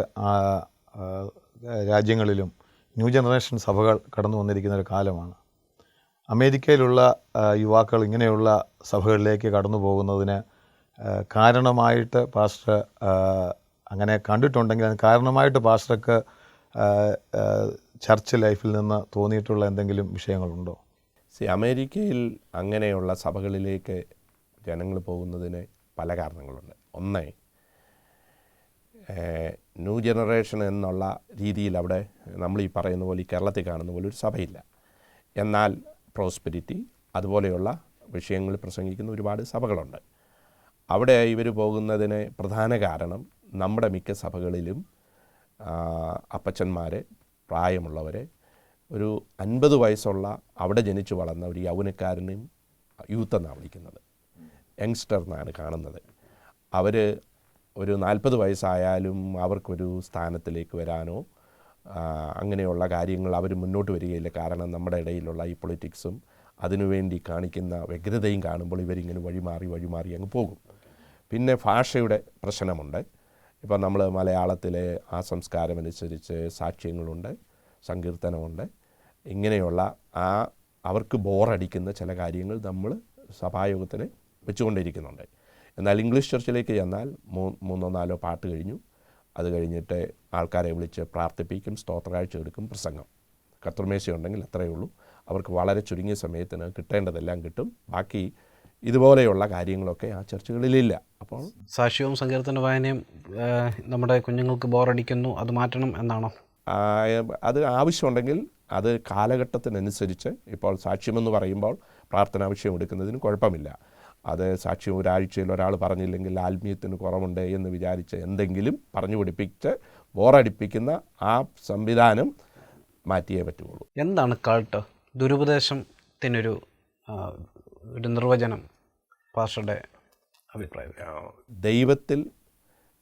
രാജ്യങ്ങളിലും ന്യൂ ജനറേഷൻ സഭകൾ കടന്നു വന്നിരിക്കുന്ന ഒരു കാലമാണ്. അമേരിക്കയിലുള്ള യുവാക്കൾ ഇങ്ങനെയുള്ള സഭകളിലേക്ക് കടന്നു പോകുന്നതിന് കാരണമായിട്ട് പാസ്റ്റർ അങ്ങനെ കണ്ടിട്ടുണ്ടെങ്കിൽ അതിന് കാരണമായിട്ട് പാസ്റ്റർക്ക് ചർച്ച് ലൈഫിൽ നിന്ന് തോന്നിയിട്ടുള്ള എന്തെങ്കിലും വിഷയങ്ങളുണ്ടോ? അമേരിക്കയിൽ അങ്ങനെയുള്ള സഭകളിലേക്ക് ജനങ്ങൾ പോകുന്നതിന് പല കാരണങ്ങളുണ്ട്. ഒന്ന്, ന്യൂ ജനറേഷൻ എന്നുള്ള രീതിയിൽ അവിടെ നമ്മൾ ഈ പറയുന്ന പോലെ ഈ കേരളത്തിൽ കാണുന്ന പോലെ ഒരു സഭയില്ല. എന്നാൽ പ്രോസ്പെരിറ്റി അതുപോലെയുള്ള വിഷയങ്ങൾ പ്രസംഗിക്കുന്ന ഒരുപാട് സഭകളുണ്ട്. അവിടെ ഇവർ പോകുന്നതിന് പ്രധാന കാരണം നമ്മുടെ മിക്ക സഭകളിലും അപ്പച്ചന്മാരെ, പ്രായമുള്ളവരെ, ഒരു 50 വയസ്സുള്ള അവിടെ ജനിച്ചു വളർന്ന ഒരു യൗവനക്കാരനെയും യൂത്ത് എന്നാണ് വിളിക്കുന്നത്, യങ്സ്റ്റർ എന്നാണ് കാണുന്നത്. അവർ ഒരു 40 വയസ്സായാലും അവർക്കൊരു സ്ഥാനത്തിലേക്ക് വരാനോ അങ്ങനെയുള്ള കാര്യങ്ങൾ അവർ മുന്നോട്ട് വരികയില്ല. കാരണം നമ്മുടെ ഇടയിലുള്ള ഈ പൊളിറ്റിക്സും അതിനുവേണ്ടി കാണിക്കുന്ന വ്യഗ്രതയും കാണുമ്പോൾ ഇവരിങ്ങനെ വഴിമാറി അങ്ങ് പോകും. പിന്നെ ഭാഷയുടെ പ്രശ്നമുണ്ട്. ഇപ്പം നമ്മൾ മലയാളത്തിലെ ആ സംസ്കാരമനുസരിച്ച് സാക്ഷ്യങ്ങളുണ്ട്, സങ്കീർത്തനമുണ്ട്. ഇങ്ങനെയുള്ള അവർക്ക് ബോറടിക്കുന്ന ചില കാര്യങ്ങൾ നമ്മൾ സഭായോഗത്തിന് വെച്ചുകൊണ്ടിരിക്കുന്നുണ്ട്. എന്നാൽ ഇംഗ്ലീഷ് ചർച്ചിലേക്ക് ചെന്നാൽ 3-4 പാട്ട് കഴിഞ്ഞു, അത് കഴിഞ്ഞിട്ട് ആൾക്കാരെ വിളിച്ച് പ്രാർത്ഥിപ്പിക്കും, സ്തോത്രകാഴ്ച എടുക്കും, പ്രസംഗം. കർത്തൃമേശയുണ്ടെങ്കിൽ അത്രയേ ഉള്ളൂ. അവർക്ക് വളരെ ചുരുങ്ങിയ സമയത്തിന് കിട്ടേണ്ടതെല്ലാം കിട്ടും. ബാക്കി ഇതുപോലെയുള്ള കാര്യങ്ങളൊക്കെ ആ ചർച്ചകളിലില്ല. അപ്പോൾ സാക്ഷ്യവും സങ്കീർത്തന വായനയും നമ്മുടെ കുഞ്ഞുങ്ങൾക്ക് ബോറടിക്കുന്നു, അത് മാറ്റണം എന്നാണോ? അത് ആവശ്യമുണ്ടെങ്കിൽ അത് കാലഘട്ടത്തിനനുസരിച്ച്, ഇപ്പോൾ സാക്ഷ്യമെന്ന് പറയുമ്പോൾ പ്രാർത്ഥന ആവശ്യം എടുക്കുന്നതിന് കുഴപ്പമില്ല. അത് സാക്ഷ്യം ഒരാഴ്ചയിൽ ഒരാൾ പറഞ്ഞില്ലെങ്കിൽ ആത്മീയത്തിന് കുറവുണ്ട് എന്ന് വിചാരിച്ച് എന്തെങ്കിലും പറഞ്ഞു പിടിപ്പിച്ച് ബോറടിപ്പിക്കുന്ന ആ സംവിധാനം മാറ്റിയേ പറ്റുള്ളൂ. എന്താണ് കൾട്ട്? ദുരുപദേശത്തിനൊരു ഒരു നിർവചനം പാസ്റ്ററുടെ അഭിപ്രായം? ദൈവത്തിൽ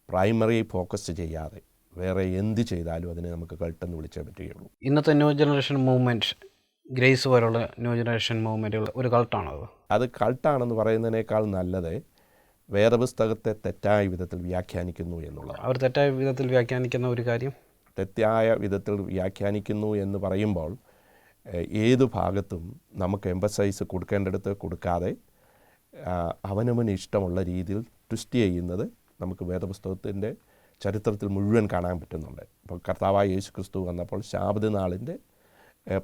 പ്രൈമറി ഫോക്കസ് ചെയ്യാതെ വേറെ എന്ത് ചെയ്താലും അതിനെ നമുക്ക് കൾട്ടെന്ന് വിളിച്ചേ പറ്റുകയുള്ളൂ. ഇന്നത്തെ ന്യൂ ജനറേഷൻ മൂവ്മെൻറ്റ്, ഗ്രേസ് പോലുള്ള ന്യൂ ജനറേഷൻ മൂവ്മെൻറ്റുകൾ ഒരു കൾട്ടാണത്. അത് കൾട്ടാണെന്ന് പറയുന്നതിനേക്കാൾ നല്ലത് വേദപുസ്തകത്തെ തെറ്റായ വിധത്തിൽ വ്യാഖ്യാനിക്കുന്നു എന്നുള്ളത്. അവർ തെറ്റായ വിധത്തിൽ വ്യാഖ്യാനിക്കുന്ന ഒരു കാര്യം തെറ്റായ വിധത്തിൽ വ്യാഖ്യാനിക്കുന്നു എന്ന് പറയുമ്പോൾ ഏത് ഭാഗത്തും നമുക്ക് എംഫസൈസ് കൊടുക്കേണ്ടടുത്ത് കൊടുക്കാതെ അവനവന് ഇഷ്ടമുള്ള രീതിയിൽ ട്വിസ്റ്റ് ചെയ്യുന്നത് നമുക്ക് വേദപുസ്തകത്തിൻ്റെ ചരിത്രത്തിൽ മുഴുവൻ കാണാൻ പറ്റുന്നുണ്ട്. ഇപ്പോൾ കർത്താവായ യേശു ക്രിസ്തു വന്നപ്പോൾ ശാബത്ത് നാളിൻ്റെ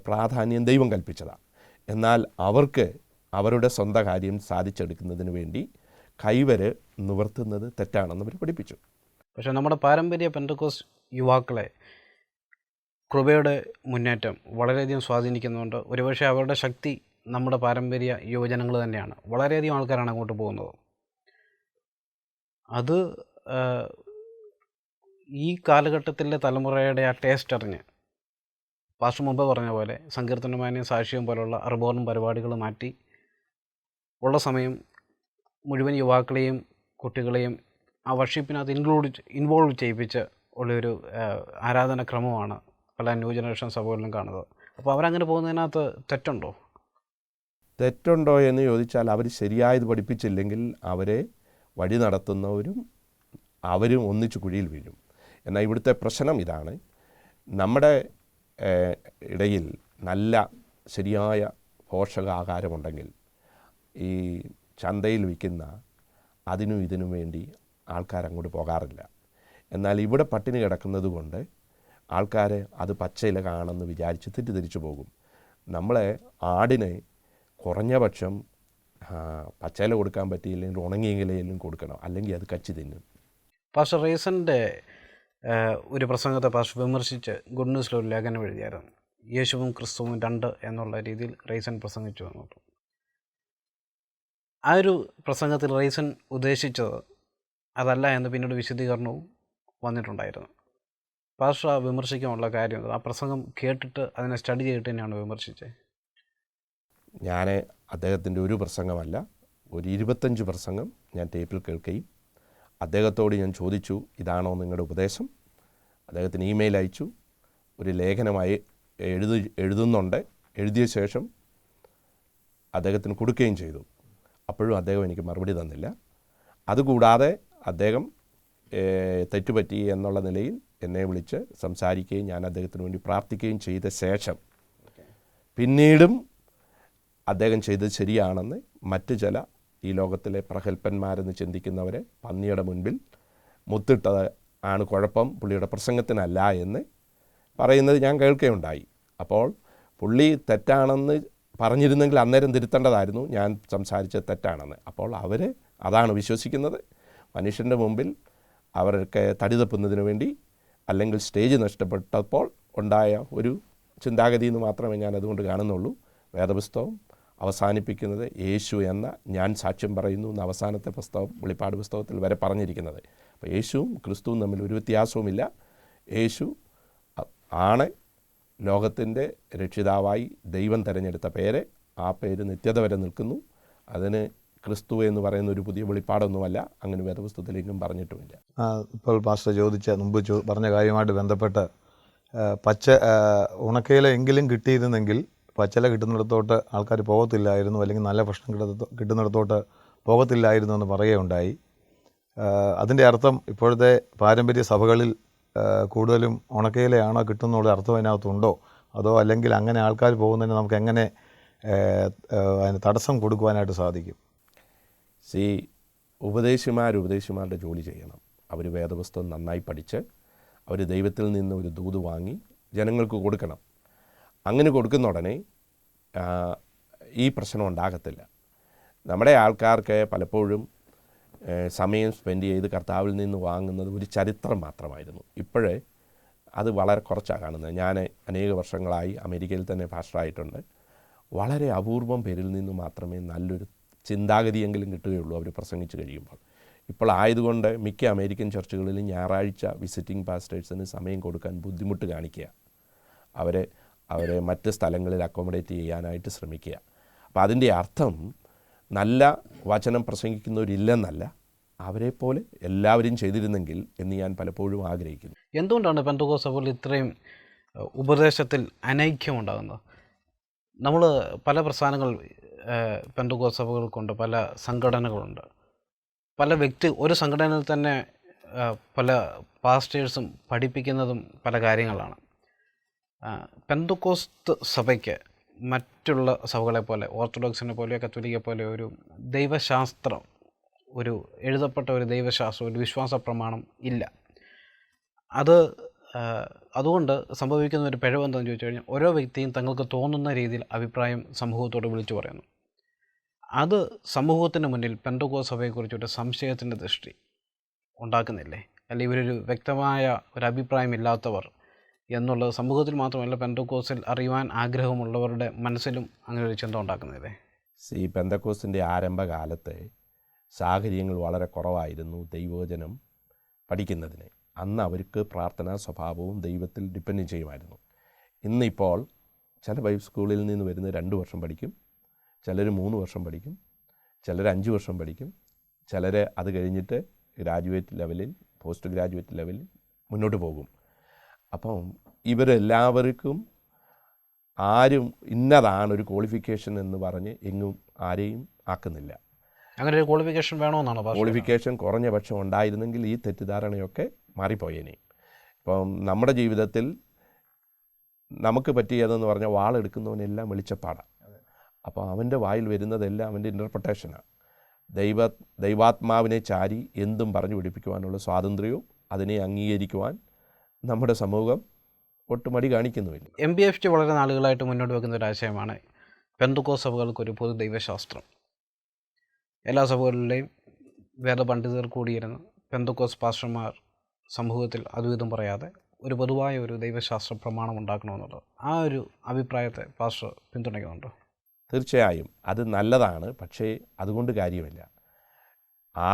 പ്രാധാന്യം ദൈവം കൽപ്പിച്ചതാണ്. എന്നാൽ അവർക്ക് അവരുടെ സ്വന്തം കാര്യം സാധിച്ചെടുക്കുന്നതിന് വേണ്ടി കൈവര് നിവർത്തുന്നത് തെറ്റാണെന്ന് അവർ പഠിപ്പിച്ചു. പക്ഷേ നമ്മുടെ പാരമ്പര്യ പെന്തക്കോസ്റ്റ് യുവാക്കളെ കൃപയുടെ മുന്നേറ്റം വളരെയധികം സ്വാധീനിക്കുന്നുണ്ട്. ഒരുപക്ഷെ അവരുടെ ശക്തി നമ്മുടെ പാരമ്പര്യ യുവജനങ്ങൾ തന്നെയാണ്. വളരെയധികം ആൾക്കാരാണ് അങ്ങോട്ട് പോകുന്നത്. അത് ഈ കാലഘട്ടത്തിലെ തലമുറയുടെ ആ ടേസ്റ്റ് അറിഞ്ഞ് പാസ്റ്റർ മുമ്പ് പറഞ്ഞ പോലെ സങ്കീർത്തനമാനയും സാക്ഷ്യം പോലുള്ള അർബോറും പരിപാടികൾ മാറ്റി ഉള്ള സമയം മുഴുവൻ യുവാക്കളെയും കുട്ടികളെയും ആ വർഷിപ്പിനകത്ത് ഇൻവോൾവ് ചെയ്യിപ്പിച്ച് ഉള്ളൊരു ആരാധനാക്രമമാണ് പല ന്യൂ ജനറേഷൻ സഭകളിലും കാണുന്നത്. അപ്പോൾ അവരങ്ങനെ പോകുന്നതിനകത്ത് തെറ്റുണ്ടോ എന്ന് ചോദിച്ചാൽ അവർ ശരിയായത് പഠിപ്പിച്ചില്ലെങ്കിൽ അവരെ വഴി നടത്തുന്നവരും അവരും ഒന്നിച്ചു കുഴിയിൽ വീഴും. എന്നാൽ ഇവിടുത്തെ പ്രശ്നം ഇതാണ്, നമ്മുടെ ഇടയിൽ നല്ല ശരിയായ പോഷകാഹാരമുണ്ടെങ്കിൽ ഈ ചന്തയിൽ വിൽക്കുന്ന അതിനും ഇതിനും വേണ്ടി ആൾക്കാരങ്ങോട്ട് പോകാറില്ല. എന്നാൽ ഇവിടെ പട്ടിണി കിടക്കുന്നത് കൊണ്ട് ആൾക്കാർ അത് പച്ചയില കാണുമെന്ന് വിചാരിച്ച് തെറ്റിദ്ധരിച്ചു പോകും. നമ്മളെ ആടിനെ കുറഞ്ഞ പക്ഷം പച്ചയില കൊടുക്കാൻ പറ്റിയില്ലെങ്കിൽ ഉണങ്ങിയ ഇലയിലും കൊടുക്കണം, അല്ലെങ്കിൽ അത് കച്ചി തിന്നും. പാസ്റ്റർ റീസൻ്റെ ഒരു പ്രസംഗത്തെ പാസ്റ്റർ വിമർശിച്ച് ഗുഡ് ന്യൂസിലൊരു ലേഖനം എഴുതിയായിരുന്നു. യേശുവും ക്രിസ്തുവും രണ്ട് എന്നുള്ള രീതിയിൽ റീസൺ പ്രസംഗിച്ചു വന്നിട്ടു. ആ ഒരു പ്രസംഗത്തിൽ റീസൺ ഉദ്ദേശിച്ചത് അതല്ല എന്ന് പിന്നീട് വിശദീകരണവും വന്നിട്ടുണ്ടായിരുന്നു. പാസ്റ്റർ വിമർശിക്കാനുള്ള കാര്യം ആ പ്രസംഗം കേട്ടിട്ട് അതിനെ സ്റ്റഡി ചെയ്തിട്ട് തന്നെയാണ് വിമർശിച്ചത്. ഞാൻ അദ്ദേഹത്തിൻ്റെ ഒരു പ്രസംഗമല്ല, ഒരു 25 പ്രസംഗം ഞാൻ ടേപ്പിൽ കേൾക്കുകയും അദ്ദേഹത്തോട് ഞാൻ ചോദിച്ചു, ഇതാണോ നിങ്ങളുടെ ഉപദേശം? അദ്ദേഹത്തിന് ഇമെയിൽ അയച്ചു, ഒരു ലേഖനമായി എഴുതുന്നുണ്ട്. എഴുതിയ ശേഷം അദ്ദേഹത്തിന് കൊടുക്കുകയും ചെയ്തു. അപ്പോഴും അദ്ദേഹം എനിക്ക് മറുപടി തന്നില്ല. അതുകൂടാതെ അദ്ദേഹം തെറ്റുപറ്റി എന്നുള്ള നിലയിൽ എന്നെ വിളിച്ച് സംസാരിക്കുകയും ഞാൻ അദ്ദേഹത്തിന് വേണ്ടി പ്രാർത്ഥിക്കുകയും ചെയ്ത ശേഷം പിന്നീടും അദ്ദേഹം ചെയ്തത് ശരിയാണെന്ന് മറ്റു ചില ഈ ലോകത്തിലെ പ്രഗത്ഭന്മാരെന്ന് ചിന്തിക്കുന്നവരെ പന്നിയുടെ മുൻപിൽ മുത്തിട്ടത് ആണ് കുഴപ്പം, പുള്ളിയുടെ പ്രസംഗത്തിനല്ല എന്ന് പറയുന്നത് ഞാൻ കേൾക്കുകയുണ്ടായി. അപ്പോൾ പുള്ളി തെറ്റാണെന്ന് പറഞ്ഞിരുന്നെങ്കിൽ അന്നേരം തിരുത്തേണ്ടതായിരുന്നു, ഞാൻ സംസാരിച്ചത് തെറ്റാണെന്ന്. അപ്പോൾ അവർ അതാണ് വിശ്വസിക്കുന്നത്. മനുഷ്യൻ്റെ മുമ്പിൽ അവർക്ക് തടി തപ്പുന്നതിന് വേണ്ടി അല്ലെങ്കിൽ സ്റ്റേജ് നഷ്ടപ്പെട്ടപ്പോൾ ഉണ്ടായ ഒരു ചിന്താഗതി എന്ന് മാത്രമേ ഞാൻ അതുകൊണ്ട് കാണുന്നുള്ളൂ. വേദപുസ്തകം അവസാനിപ്പിക്കുന്നത് യേശു എന്ന ഞാൻ സാക്ഷ്യം പറയുന്നു എന്ന അവസാനത്തെ പുസ്തകം വെളിപ്പാട് പുസ്തകത്തിൽ വരെ പറഞ്ഞിരിക്കുന്നത്. അപ്പോൾ യേശുവും ക്രിസ്തുവും തമ്മിൽ ഒരു വ്യത്യാസവുമില്ല. യേശു ആണ് ലോകത്തിൻ്റെ രക്ഷിതാവായി ദൈവം തിരഞ്ഞെടുത്ത പേര്. ആ പേര് നിത്യത വരെ നിൽക്കുന്നു. അതിന് ക്രിസ്തു എന്ന് പറയുന്ന ഒരു പുതിയ വെളിപ്പാടൊന്നുമല്ല, അങ്ങനെ വേദപുസ്തകത്തിലേക്കും പറഞ്ഞിട്ടുമില്ല. ഇപ്പോൾ പാസ്റ്റർ മുമ്പ് പറഞ്ഞ കാര്യമായിട്ട് ബന്ധപ്പെട്ട് ഉണക്കയില എങ്കിലും കിട്ടിയിരുന്നെങ്കിൽ പച്ചില കിട്ടുന്നിടത്തോട്ട് ആൾക്കാർ പോകത്തില്ലായിരുന്നു, അല്ലെങ്കിൽ നല്ല ഭക്ഷണം കിട്ടുന്നിടത്തോട്ട് പോകത്തില്ലായിരുന്നു എന്ന് പറയുകയുണ്ടായി. അതിൻ്റെ അർത്ഥം ഇപ്പോഴത്തെ പാരമ്പര്യ സഭകളിൽ കൂടുതലും ഉണക്കയിലയാണോ കിട്ടുന്നുള്ള അർത്ഥം അതിനകത്തുണ്ടോ? അതോ അല്ലെങ്കിൽ അങ്ങനെ ആൾക്കാർ പോകുന്നതിന് നമുക്ക് എങ്ങനെ അതിന് തടസ്സം കൊടുക്കുവാനായിട്ട് സാധിക്കും? ഉപദേശിമാരുടെ ജോലി ചെയ്യണം. അവർ വേദപുസ്തകം നന്നായി പഠിച്ച് അവർ ദൈവത്തിൽ നിന്ന് ഒരു ദൂത് വാങ്ങി ജനങ്ങൾക്ക് കൊടുക്കണം. അങ്ങനെ കൊടുക്കുന്ന ഉടനെ ഈ പ്രശ്നം ഉണ്ടാകത്തില്ല. നമ്മുടെ ആൾക്കാർക്ക് പലപ്പോഴും സമയം സ്പെൻഡ് ചെയ്ത് കർത്താവിൽ നിന്ന് വാങ്ങുന്നത് ഒരു ചരിത്രം മാത്രമായിരുന്നു. ഇപ്പോഴേ അത് വളരെ കുറച്ചാണ് കാണുന്നത്. ഞാൻ അനേക വർഷങ്ങളായി അമേരിക്കയിൽ തന്നെ പാസ്റ്ററായിട്ടുണ്ട്. വളരെ അപൂർവം പേരിൽ നിന്ന് മാത്രമേ നല്ലൊരു ചിന്താഗതിയെങ്കിലും കിട്ടുകയുള്ളൂ അവർ പ്രസംഗിച്ച് കഴിയുമ്പോൾ. ഇപ്പോൾ ആയതുകൊണ്ട് മിക്ക അമേരിക്കൻ ചർച്ചുകളിലും ഞായറാഴ്ച വിസിറ്റിംഗ് പാസ്റ്റേഴ്സിന് സമയം കൊടുക്കാൻ ബുദ്ധിമുട്ട് കാണിക്കുക. അവരെ മറ്റ് സ്ഥലങ്ങളിൽ അക്കോമഡേറ്റ് ചെയ്യാനായിട്ട് ശ്രമിക്കുക. അപ്പോൾ അതിൻ്റെ അർത്ഥം നല്ല വചനം പ്രസംഗിക്കുന്നവരില്ലെന്നല്ല, അവരെപ്പോലെ എല്ലാവരും ചെയ്തിരുന്നെങ്കിൽ എന്ന് ഞാൻ പലപ്പോഴും ആഗ്രഹിക്കുന്നു. എന്തുകൊണ്ടാണ് പെന്തക്കോസ്ത് സഭയിൽ ഇത്രയും ഉപദേശത്തിൽ അനൈക്യമുണ്ടാകുന്നത്? നമ്മൾ പല പ്രസ്ഥാനങ്ങൾ പെന്തക്കോസ്ത് സഭകൾക്കുണ്ട്, പല സംഘടനകളുണ്ട്, പല ഒരു സംഘടനയിൽ തന്നെ പല പാസ്റ്റേഴ്സും പഠിപ്പിക്കുന്നതും പല കാര്യങ്ങളാണ്. പെന്തക്കോസ്ത് സഭയ്ക്ക് മറ്റുള്ള സഭകളെ പോലെ, ഓർത്തഡോക്സിനെ പോലെയോ കത്തോലിക്ക പോലെയോ ഒരു ദൈവശാസ്ത്രം, ഒരു എഴുതപ്പെട്ട ഒരു ദൈവശാസ്ത്രം, ഒരു വിശ്വാസ പ്രമാണം ഇല്ല. അതുകൊണ്ട് സംഭവിക്കുന്ന ഒരു പിഴവ് എന്താണെന്ന് ചോദിച്ചു കഴിഞ്ഞാൽ, ഓരോ വ്യക്തിയും തങ്ങൾക്ക് തോന്നുന്ന രീതിയിൽ അഭിപ്രായം സമൂഹത്തോട് വിളിച്ചു പറയുന്നു. അത് സമൂഹത്തിന് മുന്നിൽ പെന്തക്കോസ്ത് സഭയെക്കുറിച്ചൊരു സംശയത്തിൻ്റെ ദൃഷ്ടി ഉണ്ടാക്കുന്നില്ലേ? അല്ലെങ്കിൽ ഇവരൊരു വ്യക്തമായ ഒരു അഭിപ്രായമില്ലാത്തവർ എന്നുള്ളത് സമൂഹത്തിൽ മാത്രമല്ല, പെന്തക്കോസ്തിൽ അറിയുവാൻ ആഗ്രഹമുള്ളവരുടെ മനസ്സിലും അങ്ങനെ ഒരു ചിന്ത ഉണ്ടാക്കുന്നില്ലേ? ഈ പെന്തക്കോസ്തിൻ്റെ ആരംഭകാലത്ത് സാഹചര്യങ്ങൾ വളരെ കുറവായിരുന്നു ദൈവവചനം പഠിക്കുന്നതിന്. അന്ന് അവർക്ക് പ്രാർത്ഥനാ സ്വഭാവവും ദൈവത്തിൽ ഡിപ്പെൻഡ് ചെയ്യുമായിരുന്നു. ഇന്നിപ്പോൾ ചില ബൈബിൾ സ്കൂളിൽ നിന്ന് വരുന്ന 2 വർഷം പഠിക്കും, ചിലർ 3 വർഷം പഠിക്കും, ചിലർ 5 വർഷം പഠിക്കും, ചിലർ അത് കഴിഞ്ഞിട്ട് ഗ്രാജുവേറ്റ് ലെവലിൽ, പോസ്റ്റ് ഗ്രാജുവേറ്റ് ലെവലിൽ മുന്നോട്ട് പോകും. അപ്പം ഇവരെല്ലാവർക്കും ആരും ഇന്നതാണ് ഒരു ക്വാളിഫിക്കേഷൻ എന്ന് പറഞ്ഞ് എങ്ങും ആരെയും ആക്കുന്നില്ല. അങ്ങനെ ഒരു ക്വാളിഫിക്കേഷൻ വേണമെന്നാണ്. ക്വാളിഫിക്കേഷൻ കുറഞ്ഞ പക്ഷം ഉണ്ടായിരുന്നെങ്കിൽ ഈ തെറ്റിദ്ധാരണയൊക്കെ മാറിപ്പോയേനെ. ഇപ്പം നമ്മുടെ ജീവിതത്തിൽ നമുക്ക് പറ്റിയതെന്ന് പറഞ്ഞാൽ വാളെടുക്കുന്നവനെല്ലാം വെളിച്ചപ്പാടാണ്. അപ്പോൾ അവൻ്റെ വായിൽ വരുന്നതെല്ലാം അവൻ്റെ ഇൻ്റർപ്രിട്ടേഷനാണ്. ദൈവാത്മാവിനെ ചാരി എന്തും പറഞ്ഞു പിടിപ്പിക്കുവാനുള്ള സ്വാതന്ത്ര്യവും അതിനെ അംഗീകരിക്കുവാൻ നമ്മുടെ സമൂഹം ഒട്ടും മടി കാണിക്കുന്നുമില്ല. MBFT വളരെ നാളുകളായിട്ട് മുന്നോട്ട് വെക്കുന്ന ഒരു ആശയമാണ് പെന്തക്കോസ്ത് സഭകൾക്കൊരു പൊതു ദൈവശാസ്ത്രം. എല്ലാ സഭകളിലെയും വേദപണ്ഡിതർ കൂടിയിരുന്ന് പെന്തക്കോസ്ത് പാസ്റ്റർമാർ സമൂഹത്തിൽ അതും ഇതും പറയാതെ ഒരു പൊതുവായ ഒരു ദൈവശാസ്ത്ര പ്രമാണം ഉണ്ടാക്കണമെന്നുള്ളത്, ആ ഒരു അഭിപ്രായത്തെ പാസ്റ്റർ പിന്തുണയ്ക്കുന്നുണ്ടോ? തീർച്ചയായും അത് നല്ലതാണ്. പക്ഷേ അതുകൊണ്ട് കാര്യമില്ല.